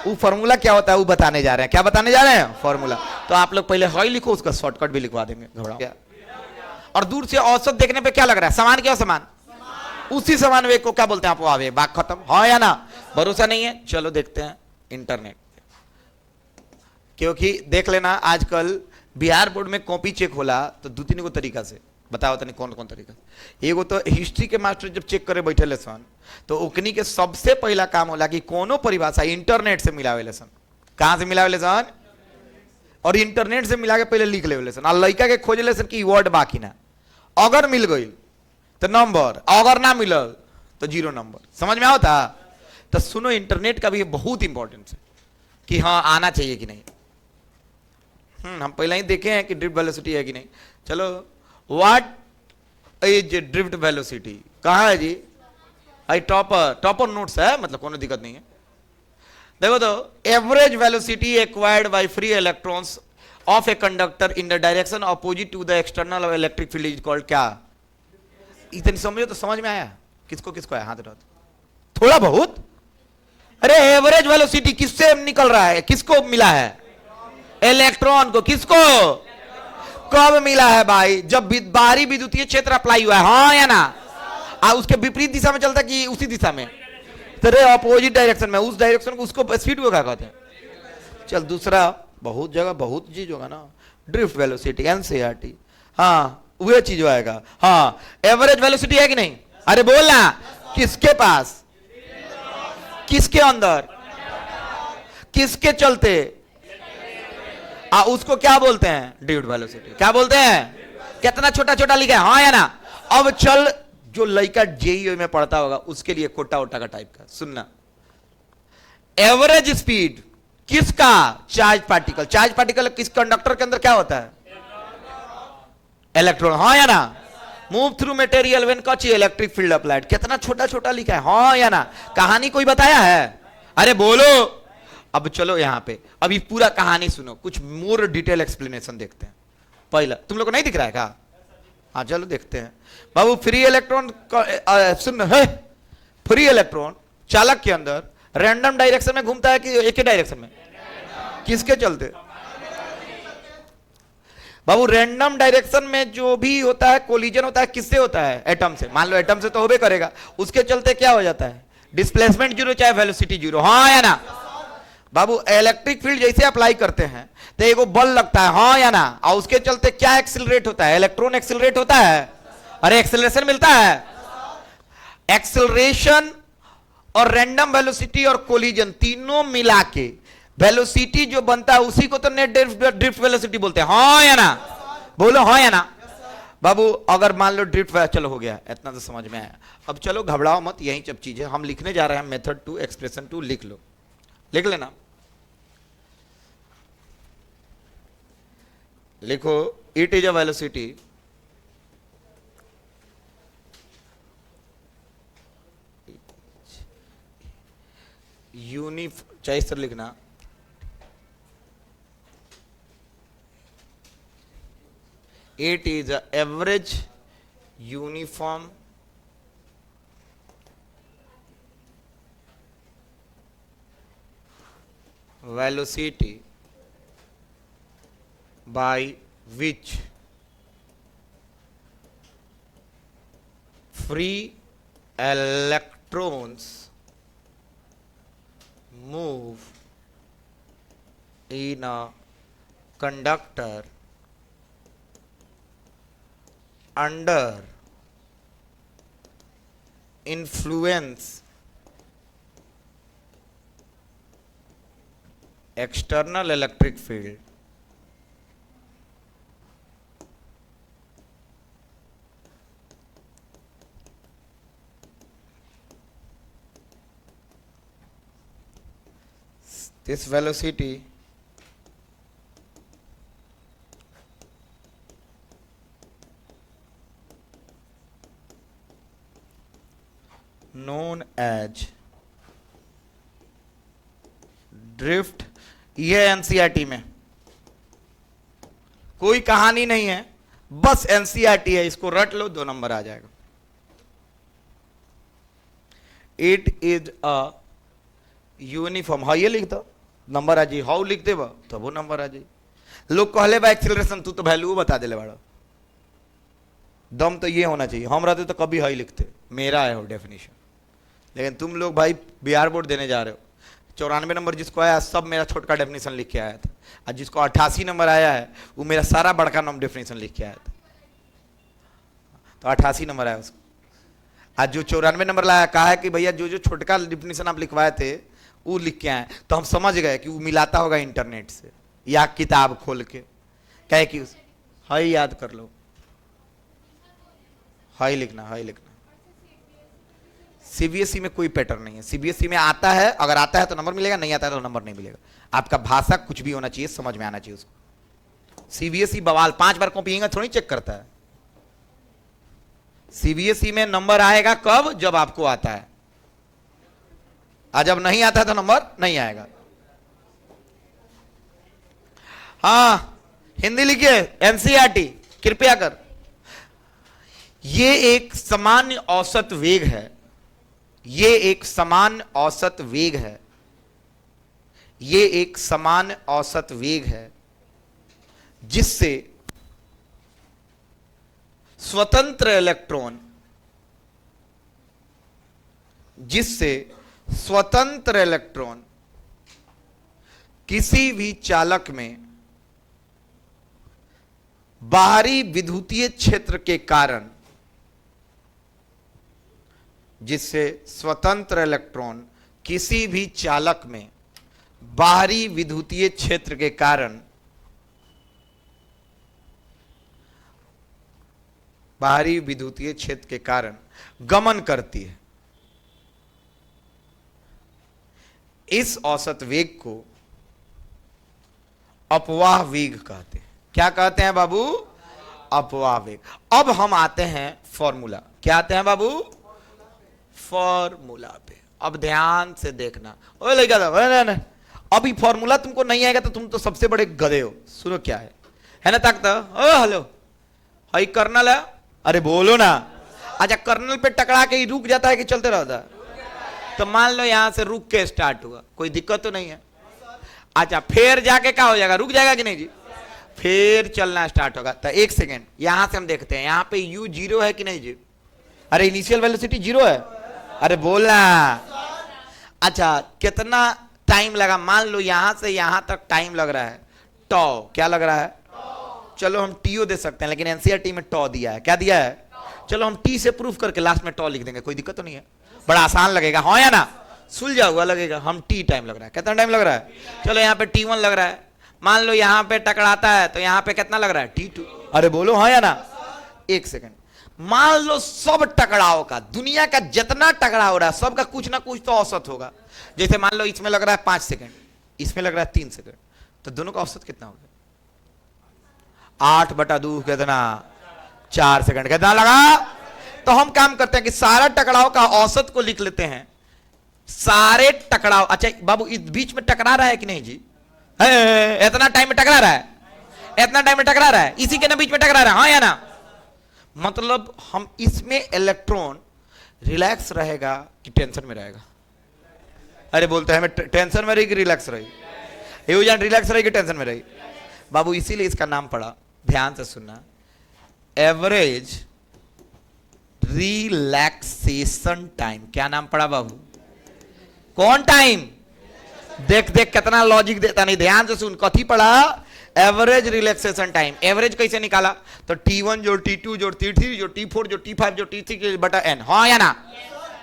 वो फॉर्मूला क्या होता है वो बताने जा रहे हैं। क्या बताने जा रहे हैं? फॉर्मूला। तो आप लोग पहले हॉय लिखो, उसका शॉर्टकट भी लिखवा देंगे, घबराओ क्या। और दूर से औसत देखने पे क्या लग रहा है? समान क्या समान? उसी समान वेग को क्या बोलते हैं? अपवाह वेग। बात खत्म। हाँ या ना? भरोसा नहीं है? चलो देखते हैं इंटरनेट, क्योंकि देख लेना आजकल बिहार बोर्ड में कॉपी चेक होला तो दो तीन गो तरीका से बताओ तनी कौन कौन तरीका। एगो तो हिस्ट्री के मास्टर जब चेक करे बैठे लेसन तो ओकनी के सबसे पहला काम होला कि कोनो परिभाषा इंटरनेट से मिलावे लेसन। कहां से मिलावे लेसन? और इंटरनेट से मिला के पहले लिख लेवे लेसन। और लड़का के खोज लेसन कि वर्ड बाकी ना, अगर मिल गई तो नंबर, अगर ना मिलल तो 0 नंबर। समझ में आता? तो सुनो इंटरनेट का भी बहुत इंपॉर्टेंस है कि हाँ आना चाहिए कि नहीं। हम पहले ही देखे हैं कि ड्रिफ्ट वेलोसिटी है कि नहीं। चलो व्हाट इज ड्रिफ्ट वेलोसिटी? कहाँ है जी? आई टॉपर नोट्स है, मतलब कोनो दिक्कत नहीं है। देखो तो average velocity acquired by free electrons of a conductor in the direction opposite to the external electric field is called क्या? इतनी समझो तो समझ में आया? किसको किसको आया? हाथ उठाओ थोड़ा बहुत। अरे एवरेज वेलोसिटी किससे निकल रहा है? किसको मिला है? इलेक्ट्रॉन को। किसको? कब मिला है भाई? जब बाहरी विद्युतीय क्षेत्र अप्लाई हुआ है। हाँ या ना? उसके विपरीत दिशा में चलता कि उसी दिशा में? तेरे अपोजिट डायरेक्शन में, उस डायरेक्शन को उसको स्पीड को क्या कहते हैं? चल दूसरा, बहुत जगह बहुत चीज होगा ना, ड्रिफ्ट वेलोसिटी एनसीईआरटी। हाँ वह चीज आएगा। हाँ एवरेज वेलोसिटी है कि नहीं? अरे बोलना किसके पास? किसके अंदर? किसके चलते? उसको क्या बोलते हैं? Drift velocity. क्या बोलते हैं? कितना छोटा छोटा लिखा है? हाँ या ना? अब चल जो लड़का जेईई में पढ़ता होगा उसके लिए कोटा ओटा का टाइप का सुनना। एवरेज स्पीड किसका? Charge particle. चार्ज पार्टिकल किस कंडक्टर के अंदर क्या होता है? इलेक्ट्रॉन। हाँ या ना? मूव थ्रू मटेरियल व्हेन कच इलेक्ट्रिक फील्ड अप्लाइड। कितना छोटा छोटा लिखा है? हाँ या ना? कहानी कोई बताया है? अरे बोलो। अब चलो यहां पे अभी पूरा कहानी सुनो, कुछ मोर डिटेल एक्सप्लेनेशन देखते हैं। पहला तुम लोग को नहीं दिख रहा है क्या? हाँ चलो देखते हैं बाबू। फ्री इलेक्ट्रॉन सुन है, फ्री इलेक्ट्रॉन चालक के अंदर रैंडम डायरेक्शन में घूमता है कि एक ही डायरेक्शन में? किसके चलते? बाबू रैंडम डायरेक्शन में जो भी होता है कोलिजन होता है किससे होता है? एटम से। मान लो एटम से तो होबे करेगा, उसके चलते क्या हो जाता है? डिस्प्लेसमेंट जीरो चाहे वेलोसिटी जीरो। हाँ या ना? बाबू इलेक्ट्रिक फील्ड जैसे अप्लाई करते हैं तो एगो बल लगता है। हाँ या ना? और उसके चलते क्या एक्सिलरेट होता है? इलेक्ट्रॉन एक्सिलरेट होता है। अरे एक्सिलरेशन मिलता है। एक्सिलरेशन और रैंडम वेलोसिटी और कोलिजन तीनों मिला के वेलोसिटी जो बनता है उसी को तो नेट ड्रिफ्ट वेलोसिटी बोलते हैं। हाँ या ना? बोलो हाँ या ना? बाबू अगर मान लो ड्रिफ्ट, चलो हो गया, इतना तो समझ में आया। अब चलो घबराओ मत, यही सब चीजें हम लिखने जा रहे हैं। मेथड 2 एक्सप्रेशन 2 लिख लो, लिख लेना। लिखो इट इज अ वेलोसिटी चाहे इस तरह लिखना, it is a average uniform velocity by which free electrons move in a conductor under influence external electric field this velocity known as drift. ये एनसीईआरटी में कोई कहानी नहीं है, बस एनसीईआरटी है, इसको रट लो 2 नंबर आ जाएगा। इट इज अ यूनिफॉर्म, हाँ ये लिख दो नंबर आ जाए, हाउ लिख दे तब वो नंबर आ जाए। लोग कहले बा एक्सीलरेशन, तू तो वैल्यू बता दे बड़ा, दम तो ये होना चाहिए। हम रहते तो कभी हाई लिखते, मेरा है वो डेफिनेशन। लेकिन तुम लोग भाई बिहार बोर्ड देने जा रहे हो, 94 नंबर जिसको आया सब मेरा छोटका डेफिनेशन लिख के आया था, और जिसको 88 नंबर आया है वो मेरा सारा बड़का नाम डेफिनेशन लिख के आया था, तो 88 नंबर आया उसको। आज जो 94 नंबर लाया, कहा है कि भैया जो जो छोटका डेफिनेशन आप लिखवाए थे वो लिख के आए, तो हम समझ गए कि वो मिलाता होगा इंटरनेट से या किताब खोल के, कहे कि हाई याद कर लो, हाई लिखना, हाई लिखना। सीबीएसई में कोई पैटर्न नहीं है, सीबीएसई में आता है, अगर आता है तो नंबर मिलेगा, नहीं आता है तो नंबर नहीं मिलेगा। आपका भाषा कुछ भी होना चाहिए, समझ में आना चाहिए उसको। सीबीएसई बवाल 5 बार कॉपी थोड़ी चेक करता है। सीबीएसई में नंबर आएगा कब, जब आपको आता है, और जब नहीं आता है तो नंबर नहीं आएगा। हाँ हिंदी लिखिए, एनसीईआरटी कृपया कर। ये एक सामान्य औसत वेग है, ये एक सामान्य औसत वेग है, ये एक सामान्य औसत वेग है जिससे स्वतंत्र इलेक्ट्रॉन, जिससे स्वतंत्र इलेक्ट्रॉन किसी भी चालक में बाहरी विद्युतीय क्षेत्र के कारण, जिससे स्वतंत्र इलेक्ट्रॉन किसी भी चालक में बाहरी विद्युतीय क्षेत्र के कारण, बाहरी विद्युतीय क्षेत्र के कारण गमन करती है। इस औसत वेग को अपवाह वेग कहते हैं। क्या कहते हैं बाबू? अपवाह वेग। अब हम आते हैं फॉर्मूला। क्या आते हैं बाबू? फॉर्मूला पे। अब ध्यान से देखना। ओए लड़का था, अभी फॉर्मूला तुमको नहीं आएगा तो तुम तो सबसे बड़े गधे हो। सुनो क्या है ना ताकता। ओ हेलो, हाई कर्नल है, अरे बोलो ना। अच्छा कर्नल पे टकरा के ही रुक जाता है कि चलते रहता है? तो मान लो यहां से रुक के स्टार्ट हुआ, कोई दिक्कत तो नहीं है। अच्छा फिर जाके क्या हो जाएगा? रुक जाएगा कि नहीं जी? फिर चलना स्टार्ट होगा। तो एक सेकेंड यहां से हम देखते हैं, यहां पे u 0 है कि नहीं जी? अरे इनिशियल वेलोसिटी 0 है, अरे बोलना। अच्छा कितना टाइम लगा? मान लो यहां से यहां तक टाइम लग रहा है टॉ। क्या लग रहा है? चलो हम टीओ दे सकते हैं, लेकिन एनसीईआरटी में टॉ दिया है। क्या दिया है? चलो हम टी से प्रूफ करके लास्ट में टॉ लिख देंगे, कोई दिक्कत तो नहीं है। बड़ा आसान लगेगा, हाँ या ना? सुलझा हुआ लगेगा। हम टी टाइम लग रहा है, कितना टाइम लग रहा है? चलो यहाँ पे T1 लग रहा है। मान लो यहाँ पे टकराता है तो यहाँ पे कितना लग रहा है? T2। अरे बोलो हाँ या ना? एक सेकंड, मान लो सब टकराव का, दुनिया का जितना टकराव हो रहा है सबका कुछ ना कुछ तो औसत होगा। जैसे मान लो इसमें लग रहा है 5 सेकंड, इसमें लग रहा है 3 सेकंड, तो दोनों का औसत कितना होगा? 8/2 कितना? 4 सेकंड। कितना लगा? तो हम काम करते हैं कि सारा टकराव का औसत को लिख लेते हैं। सारे टकराव, अच्छा बाबू इस बीच में टकरा रहा है कि नहीं जी? इतना टाइम में टकरा रहा है, इतना टाइम में टकरा रहा है, इसी के ना बीच में टकरा रहा है, हाँ या ना? मतलब हम इसमें इलेक्ट्रॉन रिलैक्स रहेगा कि टेंशन में रहेगा? अरे बोलते हैं हमें टेंशन में रहेगी कि रिलैक्स रहेगी? ये जान रिलैक्स रहेगी टेंशन में रहेगी? बाबू इसीलिए इसका नाम पड़ा, ध्यान से सुनना, एवरेज रिलैक्सेशन टाइम। क्या नाम पड़ा बाबू? कौन टाइम? देख देख कितना लॉजिक देता नहीं, ध्यान से सुन। कथी पड़ा? Average relaxation time. एवरेज कैसे निकाला? तो T1 जोड़ T2 जोड़ T3 जोड़ T4 जोड़ T5 जोड़ T6 बटा n, हाँ या ना?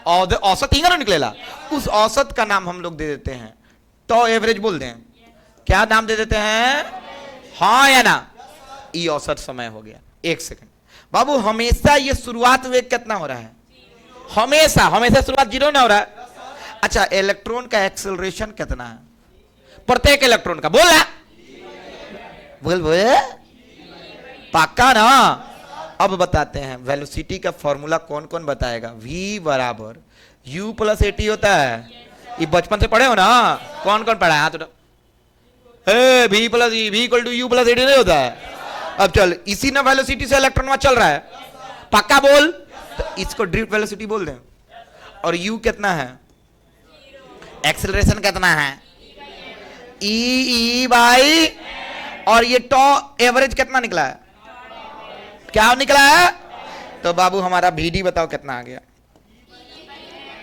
और औसत ही ना निकलेला, उस औसत का नाम हम लोग दे देते हैं तो एवरेज बोल दें। क्या नाम दे देते हैं? हाँ या ना? ये औसत समय हो गया। एक सेकंड बाबू, हमेशा ये शुरुआत वेग कितना हो रहा है? हमेशा हमेशा शुरुआत 0 ना हो रहा है। अच्छा इलेक्ट्रॉन का एक्सेलरेशन कितना है प्रत्येक इलेक्ट्रॉन का? बोला बोल बोल, पक्का ना? अब बताते हैं वेलोसिटी का फॉर्मूला कौन कौन बताएगा? v बराबर U प्लस AT होता है। ये बचपन से पढ़े हो ना? कौन कौन पढ़ा है? हाथ उठाओ। V plus V equal to U plus AT नहीं होता है? अब चल, इसी ना वेलोसिटी से इलेक्ट्रॉन वहां चल रहा है, पक्का बोल। तो इसको ड्रिफ्ट वेलोसिटी बोल दें। और U कितना है? एक्सेलरेशन कितना है? E बाई, और ये टॉ एवरेज कितना निकला है? क्या निकला है? तो बाबू हमारा VD बताओ कितना आ गया?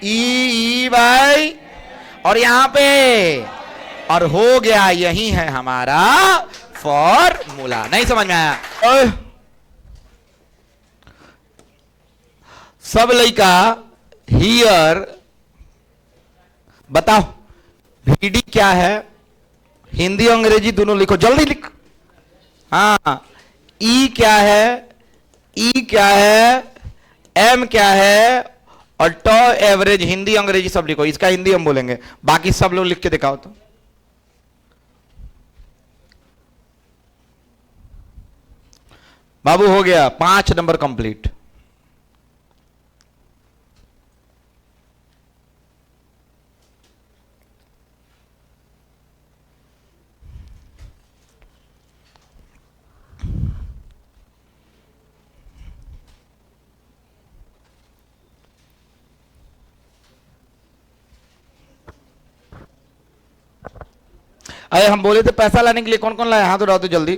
E बाई, और यहां पे, और हो गया, यही है हमारा फॉर्मूला। नहीं समझ में आया? सब लड़का हियर बताओ VD क्या है? हिंदी अंग्रेजी दोनों लिखो, जल्दी लिख। हाँ, E क्या है, E क्या है, M क्या है, और टॉ एवरेज हिंदी अंग्रेजी सब लिखो। इसका हिंदी हम बोलेंगे, बाकी सब लोग लिख के दिखाओ। तो बाबू हो गया 5 नंबर कंप्लीट। अरे हम बोले थे पैसा लाने के लिए, कौन कौन लाया? हाथ उठाओ तो जल्दी,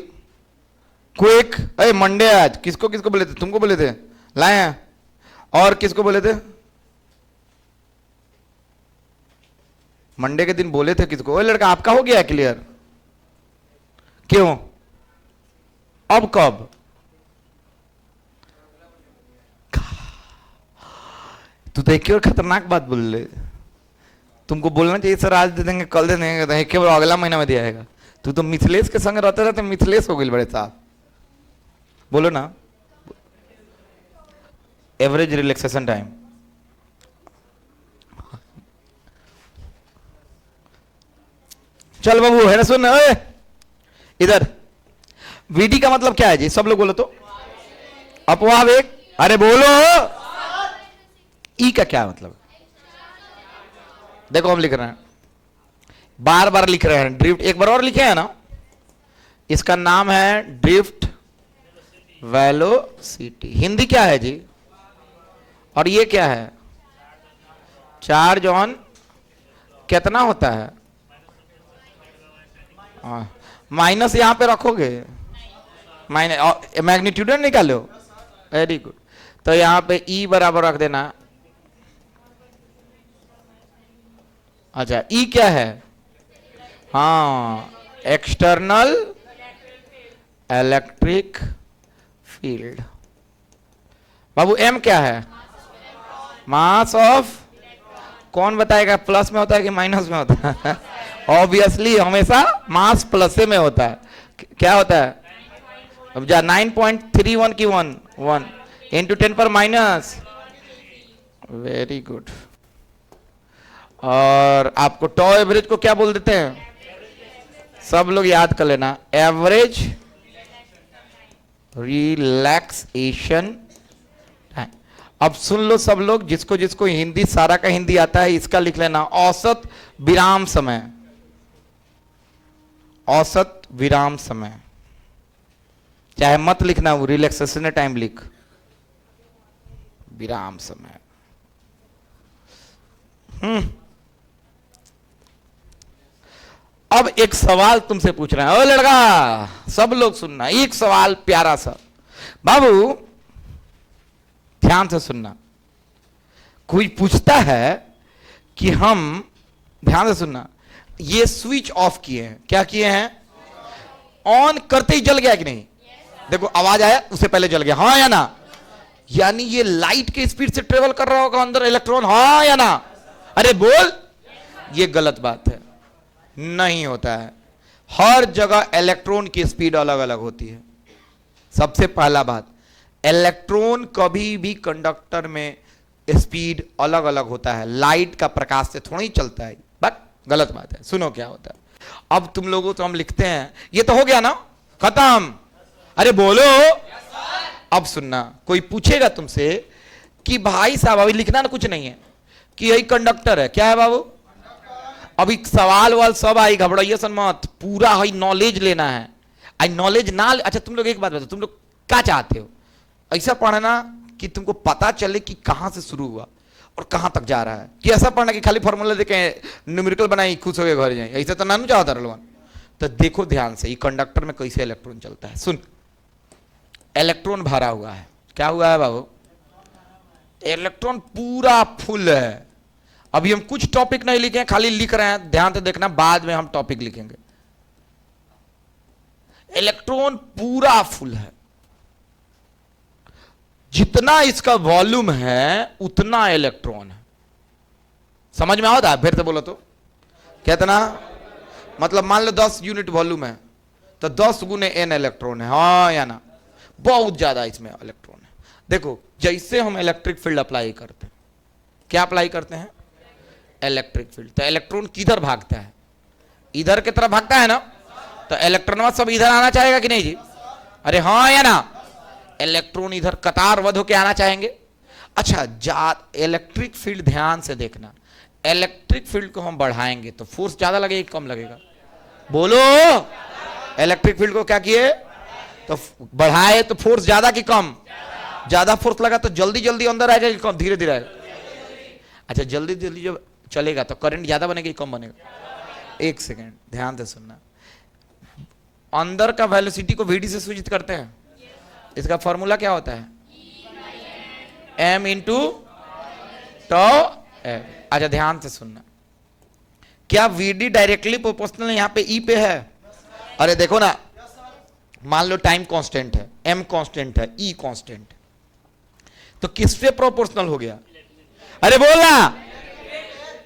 क्विक। अरे मंडे आज किसको किसको बोले थे? तुमको बोले थे, लाए हैं। और किसको बोले थे? मंडे के दिन बोले थे किसको? ओए लड़का, आपका हो गया क्लियर? क्यों? अब कब? तू तो एक और खतरनाक बात बोल ले। तुमको बोलना चाहिए सर आज दे देंगे, कल दे देंगे, एक अगला महीना में दिया जाएगा। तू तो मिथिलेश के संग रहते रहते मिथिलेश हो गई बड़े साहब। बोलो ना, एवरेज रिलैक्सेशन टाइम। चल बाबू, है ना? सुन इधर, VD का मतलब क्या है जी? सब लोग बोलो तो। अपवाह वेग। अरे बोलो। E का क्या मतलब? देखो हम लिख रहे हैं, बार बार लिख रहे हैं, ड्रिफ्ट। एक बार और लिखे हैं ना, इसका नाम है ड्रिफ्ट वेलोसिटी। हिंदी क्या है जी? और ये क्या है? चार्ज ऑन कितना होता है? माइनस यहां पे रखोगे, माइनस मैग्नीट्यूड निकालो। Very good. तो यहां पे E बराबर रख देना। अच्छा, E क्या है? हाँ, एक्सटर्नल इलेक्ट्रिक फील्ड। बाबू M क्या है? Mass of. कौन बताएगा प्लस में होता है कि माइनस में होता है? ऑब्वियसली हमेशा मास प्लस में होता है। क्या होता है? अब जा 9.31 की 1 इंटू 10 पर माइनस। Very good. और आपको टॉ एवरेज को क्या बोल देते हैं? सब लोग याद कर लेना, एवरेज रिलैक्सेशन टाइम। अब सुन लो सब लोग, जिसको जिसको हिंदी, सारा का हिंदी आता है, इसका लिख लेना, औसत विराम समय। औसत विराम समय, चाहे मत लिखना, वो रिलैक्सेशन टाइम लिख, विराम समय। अब एक सवाल तुमसे पूछ रहे हैं। ओ लड़का, सब लोग सुनना, एक सवाल प्यारा सा। बाबू ध्यान से सुनना। कोई पूछता है कि हम, ध्यान से सुनना, ये स्विच ऑफ किए हैं, क्या किए हैं? ऑन करते ही जल गया कि नहीं? देखो आवाज आया, उससे पहले जल गया, हाँ या ना? यानी ये लाइट के स्पीड से ट्रेवल कर रहा होगा अंदर इलेक्ट्रॉन, हाँ या ना? अरे बोल। ये गलत बात है, नहीं होता है। हर जगह इलेक्ट्रॉन की स्पीड अलग अलग होती है। सबसे पहला बात, इलेक्ट्रॉन कभी भी कंडक्टर में स्पीड अलग अलग होता है, लाइट का प्रकाश से थोड़ा ही चलता है। बट गलत बात है। सुनो क्या होता है। अब तुम लोगों तो हम लिखते हैं, ये तो हो गया ना, खत्म। अरे बोलो। अब सुनना, कोई पूछेगा तुमसे कि भाई साहब अभी लिखना ना कुछ नहीं है, कि यही कंडक्टर है। क्या है बाबू? अभी सवाल वाल सब आई, घबराइए सन मत, पूरा ही नॉलेज लेना है। आई नॉलेज ना अच्छा तुम लोग एक बात बताओ, तुम लोग क्या चाहते हो? ऐसा पढ़ना कि तुमको पता चले कि कहां से शुरू हुआ और कहां तक जा रहा है, कि ऐसा पढ़ना कि खाली फॉर्मूला देखे न्यूमेरिकल बनाई खुश हो गए घर जाए, ऐसा तो ना चाहता रलवन। तो देखो ध्यान से, ये कंडक्टर में कैसे इलेक्ट्रॉन चलता है। सुन, इलेक्ट्रॉन भरा हुआ है। क्या हुआ है बाबू? इलेक्ट्रॉन पूरा फुल है। अभी हम कुछ टॉपिक नहीं लिखे, खाली लिख रहे हैं, ध्यान से देखना, बाद में हम टॉपिक लिखेंगे। इलेक्ट्रॉन पूरा फुल है, जितना इसका वॉल्यूम है उतना इलेक्ट्रॉन है। समझ में आता है? फिर से बोलो तो कितना? मतलब मान लो 10 यूनिट वॉल्यूम है तो 10 गुने n इलेक्ट्रॉन है, हाँ या ना? बहुत ज्यादा इसमें इलेक्ट्रॉन है। देखो जैसे हम इलेक्ट्रिक फील्ड अप्लाई करते हैं, क्या अप्लाई करते हैं? Electric field. तो इलेक्ट्रॉन किधर भागता है? इधर की तरफ भागता है ना। तो इलेक्ट्रॉन सब इधर आना चाहेगा कि नहीं जी? अरे हाँ या ना? इलेक्ट्रॉन इधर कतारबद्ध होकर आना चाहेंगे। अच्छा, इलेक्ट्रिक फील्ड ध्यान से देखना, इलेक्ट्रिक फील्ड को हम बढ़ाएंगे तो फोर्स ज्यादा लगेगा कि कम लगेगा? बोलो। इलेक्ट्रिक फील्ड को क्या किए? तो बढ़ाए तो फोर्स ज्यादा कि कम? ज्यादा फोर्स लगा तो जल्दी जल्दी अंदर आएगा कि कम धीरे धीरे आएगा? अच्छा, जल्दी जल्दी जब चलेगा तो करंट ज्यादा बनेगा कि कम बनेगा? एक सेकेंड ध्यान से सुनना, अंदर का वेलोसिटी को वीडी से सूचित करते हैं। इसका फॉर्मूला क्या होता है? m इंटू टॉ f। अच्छा ध्यान से सुनना, क्या वीडी डायरेक्टली प्रोपोर्शनल यहां पे ई पे है? अरे देखो ना, मान लो टाइम कांस्टेंट है, m कांस्टेंट है, e कांस्टेंट, तो किस पे प्रोपोर्शनल हो गया? अरे बोलना,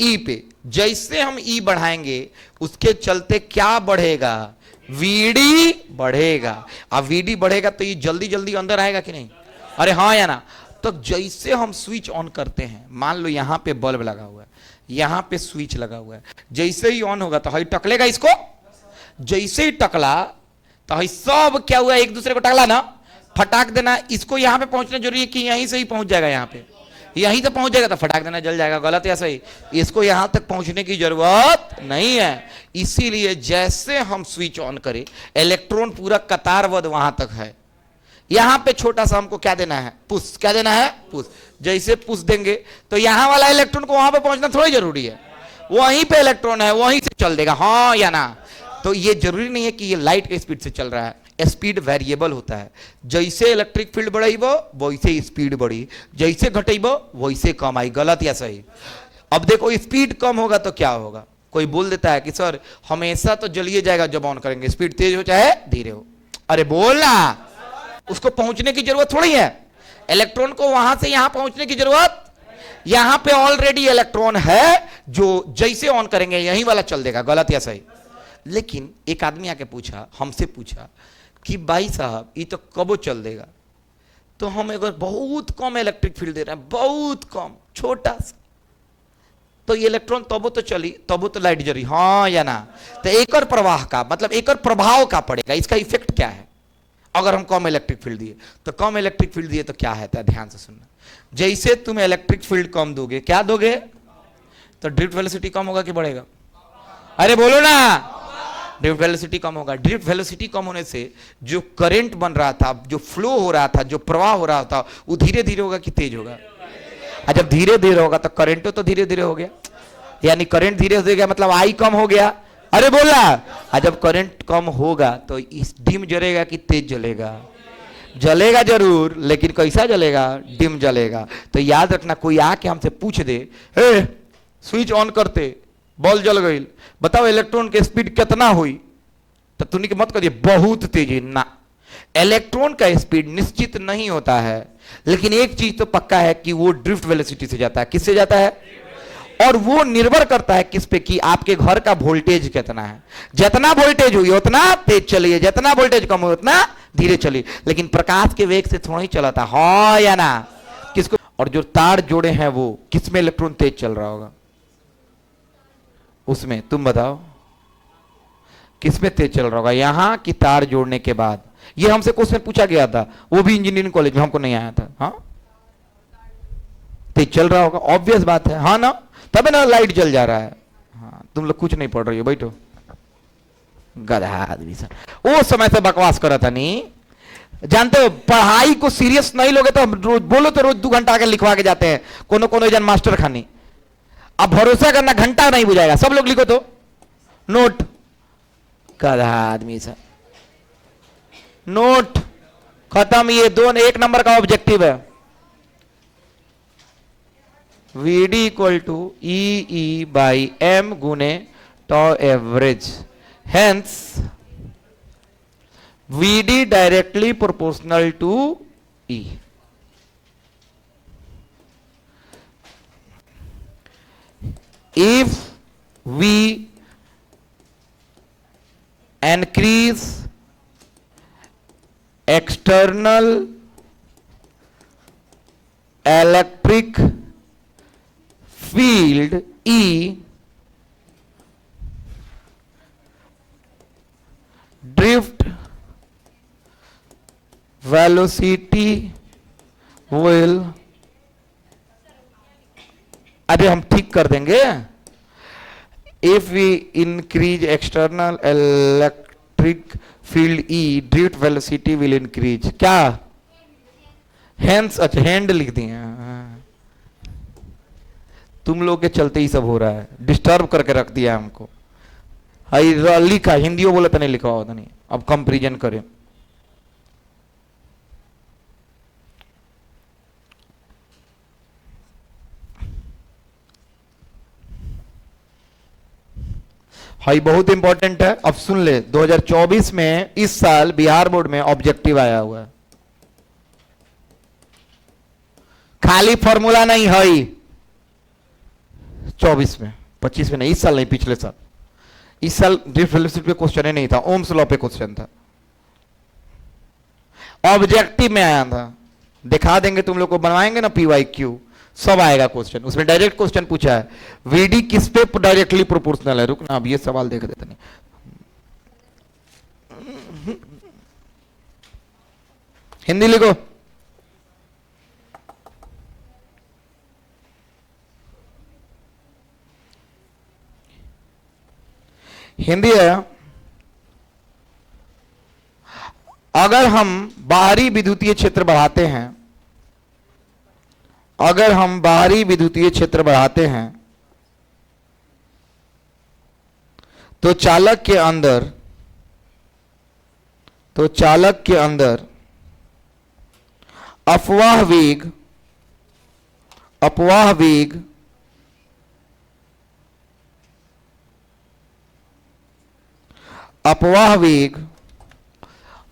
ई पे। जैसे हम ई बढ़ाएंगे उसके चलते क्या बढ़ेगा? वीडी बढ़ेगा। अब वीडी बढ़ेगा तो ये जल्दी जल्दी अंदर आएगा कि नहीं? अरे हाँ या ना? तो जैसे हम स्विच ऑन करते हैं, मान लो यहां पे बल्ब लगा हुआ है, यहां पे स्विच लगा हुआ है, जैसे ही ऑन होगा तो हई टकलेगा इसको। जैसे ही टकला तो हई सब क्या हुआ? एक दूसरे को टकला ना, फटाक देना। इसको यहां पे पहुंचना जरूरी है कि यहीं से ही पहुंच जाएगा? यहां पे यहीं तो पहुंच जाएगा तो फटाक देना जल जाएगा। गलत या सही? इसको यहां तक पहुंचने की जरूरत नहीं है। इसीलिए जैसे हम स्विच ऑन करें, इलेक्ट्रॉन पूरा कतारबद्ध वहां तक है। यहां पे छोटा सा हमको क्या देना है? पुश। क्या देना है? पुश। जैसे पुश देंगे तो यहां वाला इलेक्ट्रॉन को वहां पे पहुंचना थोड़ी जरूरी है, वहीं पे इलेक्ट्रॉन है, वहीं से चल देगा, हाँ या ना? तो ये जरूरी नहीं है कि ये लाइट के स्पीड से चल रहा है, स्पीड वेरिएबल होता है। जैसे इलेक्ट्रिक फील्ड बढ़ाइबो वैसे स्पीड बढ़ी, जैसे घटेबो वैसे कम आई। गलत या सही? अब देखो स्पीड कम होगा तो क्या होगा? कोई बोल देता है कि सर हमेशा तो जलिए जाएगा जब ऑन करेंगे, स्पीड तेज हो चाहे धीरे हो। अरे बोलना, उसको पहुंचने की जरूरत थोड़ी है, इलेक्ट्रॉन को वहां से यहां पहुंचने की जरूरत। यहां पे ऑलरेडी इलेक्ट्रॉन है, जो जैसे ऑन करेंगे यही वाला चल देगा। गलत या सही? लेकिन एक आदमी आके पूछा, हमसे पूछा कि भाई साहब ये तो कबो चल देगा, तो हम एक बहुत कम इलेक्ट्रिक फील्ड दे रहे हैं, बहुत कम, छोटा सा, तो ये इलेक्ट्रॉन तबो तो चली, तबो तो लाइट जरी, हाँ या ना? तो एक और प्रवाह का मतलब एक और प्रभाव का पड़ेगा, इसका इफेक्ट क्या है अगर हम कम इलेक्ट्रिक फील्ड दिए? तो कम इलेक्ट्रिक फील्ड दिए तो क्या है? ध्यान से सुनना, जैसे तुम इलेक्ट्रिक फील्ड कम दोगे, क्या दोगे? तो ड्रिफ्ट वेलोसिटी कम होगा कि बढ़ेगा? अरे बोलो ना, ड्रिफ्ट वेलोसिटी कम होगा। ड्रिफ्ट वेलोसिटी कम होने से जो करंट बन रहा था, जो फ्लो हो रहा था, जो प्रवाह हो रहा था, वो धीरे धीरे होगा कि तेज होगा? जब धीरे धीरे होगा तो करंट तो धीरे धीरे हो गया, यानी करंट धीरे हो गया, मतलब आई कम हो गया। अरे बोला, जब करंट कम होगा तो इस डिम जलेगा कि तेज जलेगा? जलेगा जरूर, लेकिन कैसा जलेगा? डिम जलेगा। तो याद रखना, कोई आके हमसे पूछ दे, हे स्विच ऑन करते बल्ब जल गई, बताओ इलेक्ट्रॉन की स्पीड कितना हुई? तो तुमने मत करिए बहुत तेजी ना, इलेक्ट्रॉन का स्पीड निश्चित नहीं होता है, लेकिन एक चीज तो पक्का है कि वो ड्रिफ्ट वेलोसिटी से जाता है। किससे जाता है? और वो निर्भर करता है किस पे? कि आपके घर का वोल्टेज कितना है। जितना वोल्टेज हुई उतना तेज चलिए, जितना वोल्टेज कम हुई उतना धीरे चलिए। लेकिन प्रकाश के वेग से थोड़ा ही चला था, हाँ या ना? किसको? और जो तार जोड़े हैं वो किसमें इलेक्ट्रॉन तेज चल रहा होगा? उसमें। तुम बताओ किसमें तेज चल रहा होगा, यहां कि तार जोड़ने के बाद? ये हमसे क्वेश्चन पूछा गया था, वो भी इंजीनियरिंग कॉलेज में, हमको नहीं आया था। हाँ, तेज चल रहा होगा, ऑब्वियस बात है, हाँ ना? तब ना लाइट जल जा रहा है। हाँ, तुम लोग कुछ नहीं पढ़ रही हो, बैठो गधा आदमी सा। वो समय से बकवास करा था नहीं, जानते हो पढ़ाई को सीरियस नहीं लोगे तो हम रोज बोलो तो रोज 2 घंटा आके लिखवा के जाते हैं कोनो कोनो जन मास्टर खानी। अब भरोसा करना घंटा नहीं बुझाएगा, सब लोग लिखो तो नोट, गधा आदमी सा। नोट खत्म, ये 1 नंबर का ऑब्जेक्टिव है। VD equal to E by M गुने tau average, hence VD directly proportional to E. If we increase external electric field E, drift velocity will, अरे हम ठीक कर देंगे। If we increase external electric field E, drift velocity will increase. क्या hands, अच्छा hand लिख दिए। तुम लोग के चलते ही सब हो रहा है, डिस्टर्ब करके रख दिया हमको। हाई लिखा हिंदी बोला तो नहीं लिखा होता नहीं, अब कंपेरिजन करें। हाई बहुत इंपॉर्टेंट है, अब सुन ले। 2024 में इस साल बिहार बोर्ड में ऑब्जेक्टिव आया हुआ है, खाली फॉर्मूला नहीं है। 24 में, 25 में नहीं, इस साल नहीं, पिछले साल। इस साल ड्रिफ्ट वेलोसिटी पे क्वेश्चन ही नहीं था, ओम्स लॉ पे क्वेश्चन था, ऑब्जेक्टिव में आया था। दिखा देंगे तुम लोग को, बनवाएंगे ना PYQ, सब आएगा क्वेश्चन। उसमें डायरेक्ट क्वेश्चन पूछा है, VD किस पे डायरेक्टली प्रोपोर्शनल है। रुकना, अब ये सवाल देख देते नहीं। हिंदी लिखो। हिंदी है, अगर हम बाहरी विद्युतीय क्षेत्र बढ़ाते हैं, अगर हम बाहरी विद्युतीय क्षेत्र बढ़ाते हैं तो चालक के अंदर, अपवाह वेग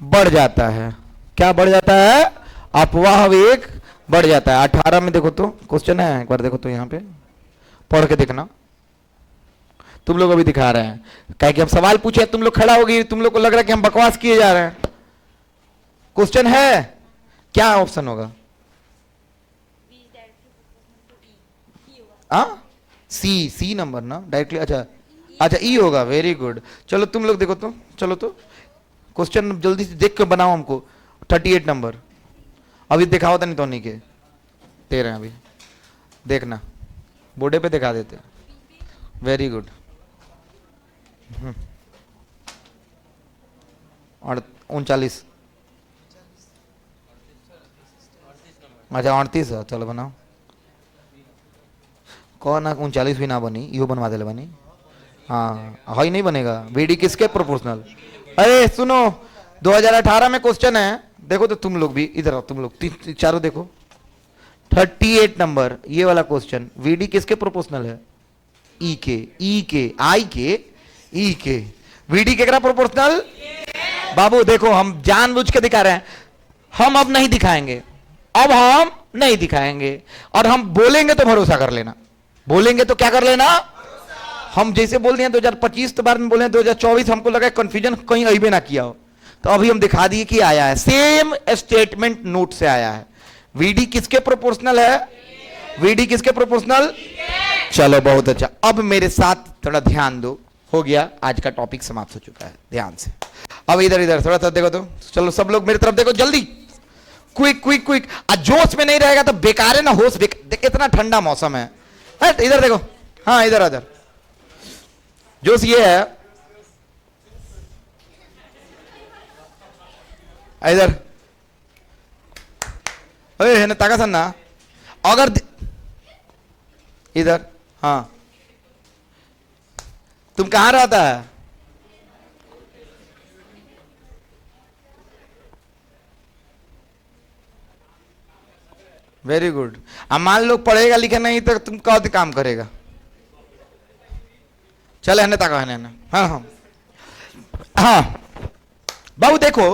बढ़ जाता है। क्या बढ़ जाता है? अपवाह वेग बढ़ जाता है। 18 में देखो तो क्वेश्चन है, एक बार देखो तो, यहां पे पढ़ के देखना। तुम लोग अभी दिखा रहे हैं, क्या कि हम सवाल पूछे, तुम लोग खड़ा होगी, तुम लोग को लग रहा है कि हम बकवास किए जा रहे हैं। क्वेश्चन है, क्या ऑप्शन होगा? सी नंबर ना डायरेक्टली। अच्छा ई होगा, वेरी गुड। चलो तुम लोग देखो तो, चलो तो क्वेश्चन जल्दी से देख के बनाओ हमको। 38 नंबर अभी दिखाओ तो नहीं, तो नहीं के दे रहे हैं, अभी देखना, बोर्डे पे दिखा देते। Very good. और 39, अच्छा 38 है, चलो बनाओ। कौन ना 39 भी ना बनी, यो बनवा दे बनी। हाँ हाई नहीं बनेगा। VD किसके प्रोपोर्शनल? अरे सुनो, 2018 में क्वेश्चन है, देखो तो तुम लोग भी इधर आओ, तुम लोग चारों देखो। 38 नंबर ये वाला क्वेश्चन, VD किसके प्रोपोर्शनल है? ई के। VD केकरा प्रोपोर्शनल? बाबू देखो, हम जानबूझ के दिखा रहे हैं, हम अब नहीं दिखाएंगे, अब हम नहीं दिखाएंगे। और हम बोलेंगे तो भरोसा कर लेना, बोलेंगे तो क्या कर लेना। हम जैसे बोल दिए 2025 तो बाद में बोले 2024, हमको लगा कंफ्यूजन कहीं अइबे ना किया हो, तो अभी हम दिखा दिए कि आया है, सेम स्टेटमेंट नोट से आया है। VD किसके प्रोपोर्शनल है? VD किसके प्रोपोर्शनल? चलो बहुत अच्छा। अब मेरे साथ थोड़ा ध्यान दो, हो गया, आज का टॉपिक समाप्त हो चुका है, ध्यान से। अब इधर थोड़ा सा देखो तो, चलो सब लोग मेरी तरफ देखो, जल्दी, क्विक। जोश में नहीं रहेगा तो बेकार है ना, होश इतना ठंडा मौसम है। इधर देखो, हाँ इधर इधर जोश ये है, इधर है ना ताका सन्ना अगर इधर। हाँ तुम कहां रहता है? Very good. अब मान लो पढ़ेगा लिखे नहीं तो तुम कौन काम करेगा? चले हने तक हने ना। हाँ हाँ हाँ बाबू देखो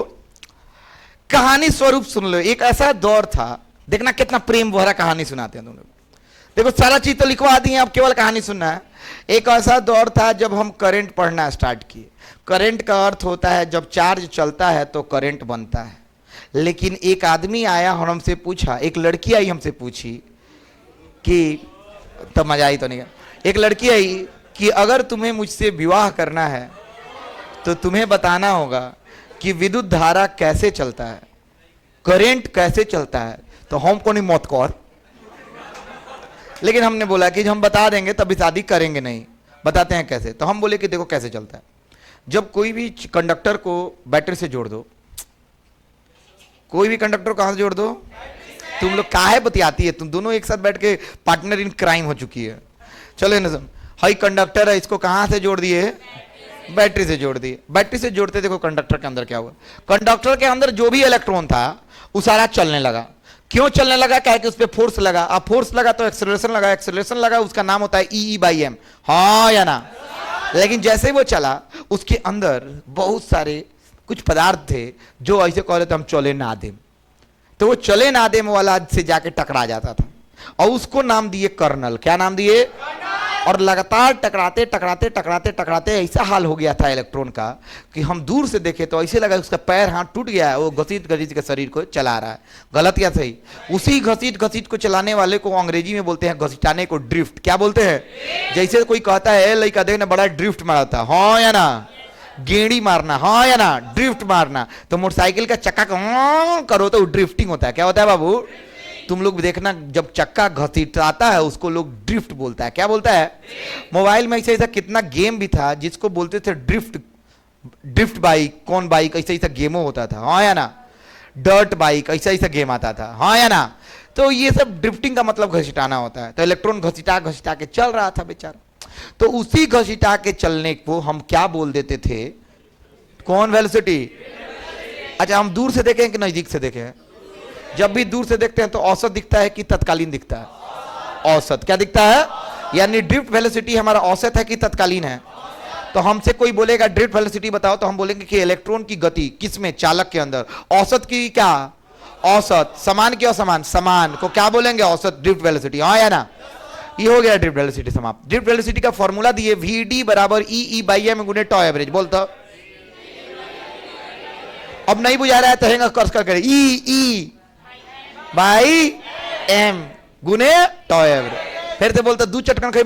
कहानी स्वरूप सुन लो। एक ऐसा दौर था, देखना कितना प्रेम भरा कहानी सुनाते हैं तुम लोग। देखो सारा चीज तो लिखवा दी है, अब केवल कहानी सुनना है। एक ऐसा दौर था जब हम करंट पढ़ना स्टार्ट किए। करंट का अर्थ होता है जब चार्ज चलता है तो करंट बनता है। लेकिन एक आदमी आया और हमसे पूछा, एक लड़की आई हमसे पूछी कि, तो मजा आई तो नहीं। एक लड़की आई कि अगर तुम्हें मुझसे विवाह करना है तो तुम्हें बताना होगा कि विद्युत धारा कैसे चलता है, करंट कैसे चलता है। तो हम को नहीं मौत कौर, लेकिन हमने बोला कि हम बता देंगे तभी शादी करेंगे नहीं। बताते हैं कैसे? तो हम बोले कि देखो कैसे चलता है। जब कोई भी कंडक्टर को बैटरी से जोड़ दो, कोई भी कंडक्टर कहां से जोड़ दो? तुम लोग काहे बतियाती है? तुम दोनों एक साथ बैठ के पार्टनर इन क्राइम हो चुकी है। चलो ना, हाई कंडक्टर है, इसको कहां से जोड़ दिए? बैटरी से जोड़ दिए। बैटरी से जोड़ते देखो कंडक्टर के अंदर क्या हुआ। कंडक्टर के अंदर जो भी इलेक्ट्रॉन था वो सारा चलने लगा। क्यों चलने लगा? क्या है कि उस पर फोर्स लगा। अब फोर्स लगा तो एक्सेलरेशन लगा, एक्सेलरेशन लगा, उसका नाम होता है E/m। हाँ या ना? लेकिन जैसे वो चला उसके अंदर बहुत सारे कुछ पदार्थ थे जो ऐसे कह रहे थे हम चले ना देम। तो वो चले ना देम वाला से जाके टकरा जाता था और उसको नाम दिए कर्नल। क्या नाम दिए? और लगातार टकराते टकराते टकराते टकराते ऐसा हाल हो गया था इलेक्ट्रॉन का कि हम दूर से देखे तो ऐसे लगा उसका पैर हाथ टूट गया है, वो घसीट घसीट के शरीर को चला रहा है। गलत या सही? उसी घसीट घसीट को चलाने वाले को अंग्रेजी में बोलते हैं घसीटाने को ड्रिफ्ट। क्या बोलते हैं? जैसे कोई कहता है लड़का देखना बड़ा ड्रिफ्ट मारा था, हाँ या ना? गेड़ी मारना, हाँ या ना? ड्रिफ्ट मारना। तो मोटरसाइकिल का चक्का को करो तो ड्रिफ्टिंग होता है। क्या होता है बाबू? तुम लोग देखना जब चक्का घसीटाता है उसको लोग ड्रिफ्ट बोलता है। क्या बोलता है? मोबाइल में ऐसा ऐसा कितना गेम भी था जिसको बोलते थे ड्रिफ्ट, ड्रिफ्ट बाइक, कौन बाइक, ऐसा ऐसा गेमो होता था, हाँ या ना? डर्ट बाइक, ऐसा ऐसा गेम आता था, हाँ या ना? तो ये सब ड्रिफ्टिंग का मतलब घसीटाना होता है। तो इलेक्ट्रॉन घसीटा घसीटा के चल रहा था बेचारा। तो उसी घसीटा के चलने को हम क्या बोल देते थे? कौन वेलोसिटी? अच्छा हम दूर से देखें कि नजदीक से देखें? जब भी दूर से देखते हैं तो औसत दिखता है कि तत्कालीन दिखता है? औसत। क्या दिखता है? यानी ड्रिफ्ट वेलोसिटी हमारा औसत है कि तत्कालीन है? तो हमसे कोई बोलेगा ड्रिफ्ट वेलोसिटी बताओ तो हम बोलेंगे कि इलेक्ट्रॉन की गति किसमें? चालक के अंदर। औसत की क्या? औसत। समान की असमान? समान को क्या बोलेंगे? औसत, ड्रिफ्ट वेलोसिटी, हाँ या ना? ये हो गया ड्रिफ्ट वेलोसिटी समाप्त। ड्रिफ्ट वेलोसिटी का फॉर्मूला दिए VD बराबर E/m गुने टॉ एवरेज। बोलता अब नहीं बुझा रहा है तो हैंगा कर्स कर करे E/m गुने टॉ एवरेज। फिर से बोलता दू चटकन खाई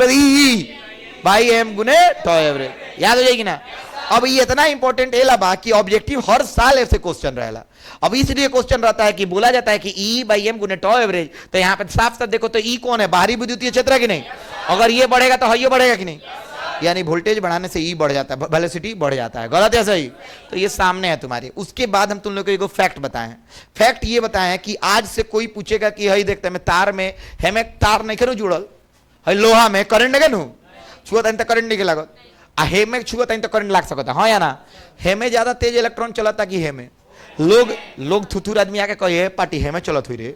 E/m गुने टॉ एवरेज। याद हो जाएगी ना? अब ये इतना इंपॉर्टेंट है बा कि ऑब्जेक्टिव हर साल ऐसे क्वेश्चन रहेला। अब इसलिए क्वेश्चन रहता है कि बोला जाता है कि E/m गुने टॉ एवरेज। तो यहाँ पे साफ साफ देखो तो E कौन है? बाहरी विद्युतीय क्षेत्र है कि नहीं? अगर ये बढ़ेगा तो ये बढ़ेगा कि नहीं? यानी वोल्टेज बढ़ाने से E बढ़ जाता है, वेलोसिटी बढ़ जाता है। गलत या सही? तो ये सामने है तुम्हारे। उसके बाद हम तुम लोग को एक फैक्ट बताएं। फैक्ट ये बताएं कि आज से कोई पूछेगा कि हई देखते हैं तार में हेमे तार नहीं करो जुड़ल, हई लोहा में करंट नहीं कनु छुआ तो करंट नहीं लागत, आ हेमे छुआ तो करंट लाग सकता, हाँ या ना? हेमे ज्यादा तेज इलेक्ट्रॉन चलता कि हेमे? लोग थुथुर आदमी आके कहे पार्टी हेमे चलत हुई रे,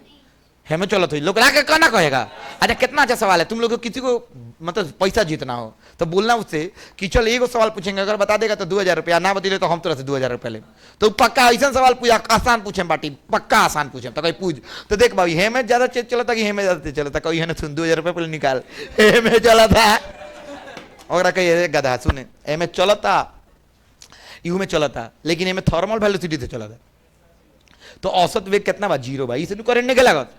हेमे चलत हुई, लोग आके कहना कहेगा। अच्छा कितना अच्छा सवाल है। तुम लोग को किसी को मतलब पैसा जीतना हो तो बोलना उससे कि चल एगो सवाल पूछेंगे, अगर बता देगा तो 2000 रुपया, ना बता तो हम तरह से 2000 रुपया ले। तो पक्का ऐसा सवाल पूछा आसान पूछे पार्टी, पक्का आसान पूछे। तो कहीं पूछ तो देख भाई हेमे ज्यादा तेज चलता कि हेमे ज्यादा तेज चलता? कहीं है ना सुन 2000 रुपया पहले निकाल, हेमे चला था और कही गधा सुने हेमे चलता यू में चलता, लेकिन हेमे थर्मल वेलोसिटी से चला था। तो औसत वेग कितना बा? 0 बा। इसे करंट नहीं लागत।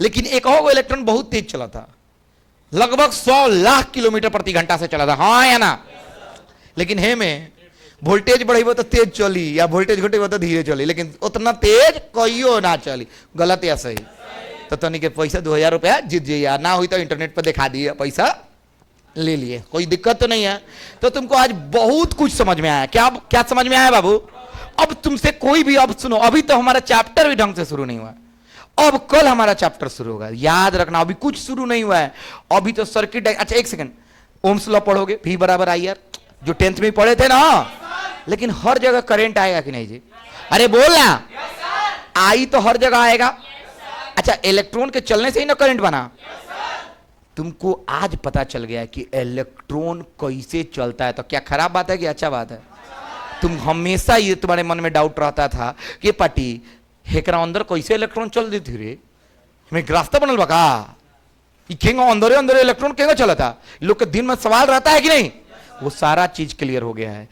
लेकिन एक और इलेक्ट्रॉन बहुत तेज चला था, लगभग 100 लाख किलोमीटर प्रति घंटा से चला था, हाँ या ना? लेकिन हे में वोल्टेज बढ़ेबो तो तेज चली या वोल्टेज घटेबो तो धीरे चली, लेकिन उतना तेज कहियो ना चली। गलत या सही? तो तनी के पैसा 2000 रुपया जीत जाइए, ना हुई तो इंटरनेट पर दिखा दिए, पैसा ले लिए, कोई दिक्कत तो नहीं है। तो तुमको आज बहुत कुछ समझ में आया। क्या क्या समझ में आया बाबू? अब तुमसे कोई भी, अब सुनो, अभी तो हमारा चैप्टर भी ढंग से शुरू नहीं हुआ है, अब कल हमारा चैप्टर शुरू होगा। याद रखना अभी कुछ शुरू नहीं हुआ है, अभी तो सर्किट। अच्छा एक सेकंड, ओम्स लॉ पढ़ोगे, V बराबर IR, जो 10th में पढ़े थे ना। लेकिन हर जगह करंट आएगा कि नहीं जी? अरे बोलना, आई तो हर जगह आएगा। अच्छा, इलेक्ट्रॉन के चलने से ही ना करंट बना। तुमको आज पता चल गया कि इलेक्ट्रॉन कैसे चलता है, तो क्या खराब बात है कि अच्छा बात है? तुम हमेशा ये तुम्हारे मन में डाउट रहता था कि पार्टी हेकरा अंदर कैसे इलेक्ट्रॉन चल दी थी रे, मैं ग्राफ्ता बनल बका खेंगा अंदर अंदर इलेक्ट्रॉन केगा चला था। लोग के दिन में सवाल रहता है कि नहीं? वो सारा चीज क्लियर हो गया है।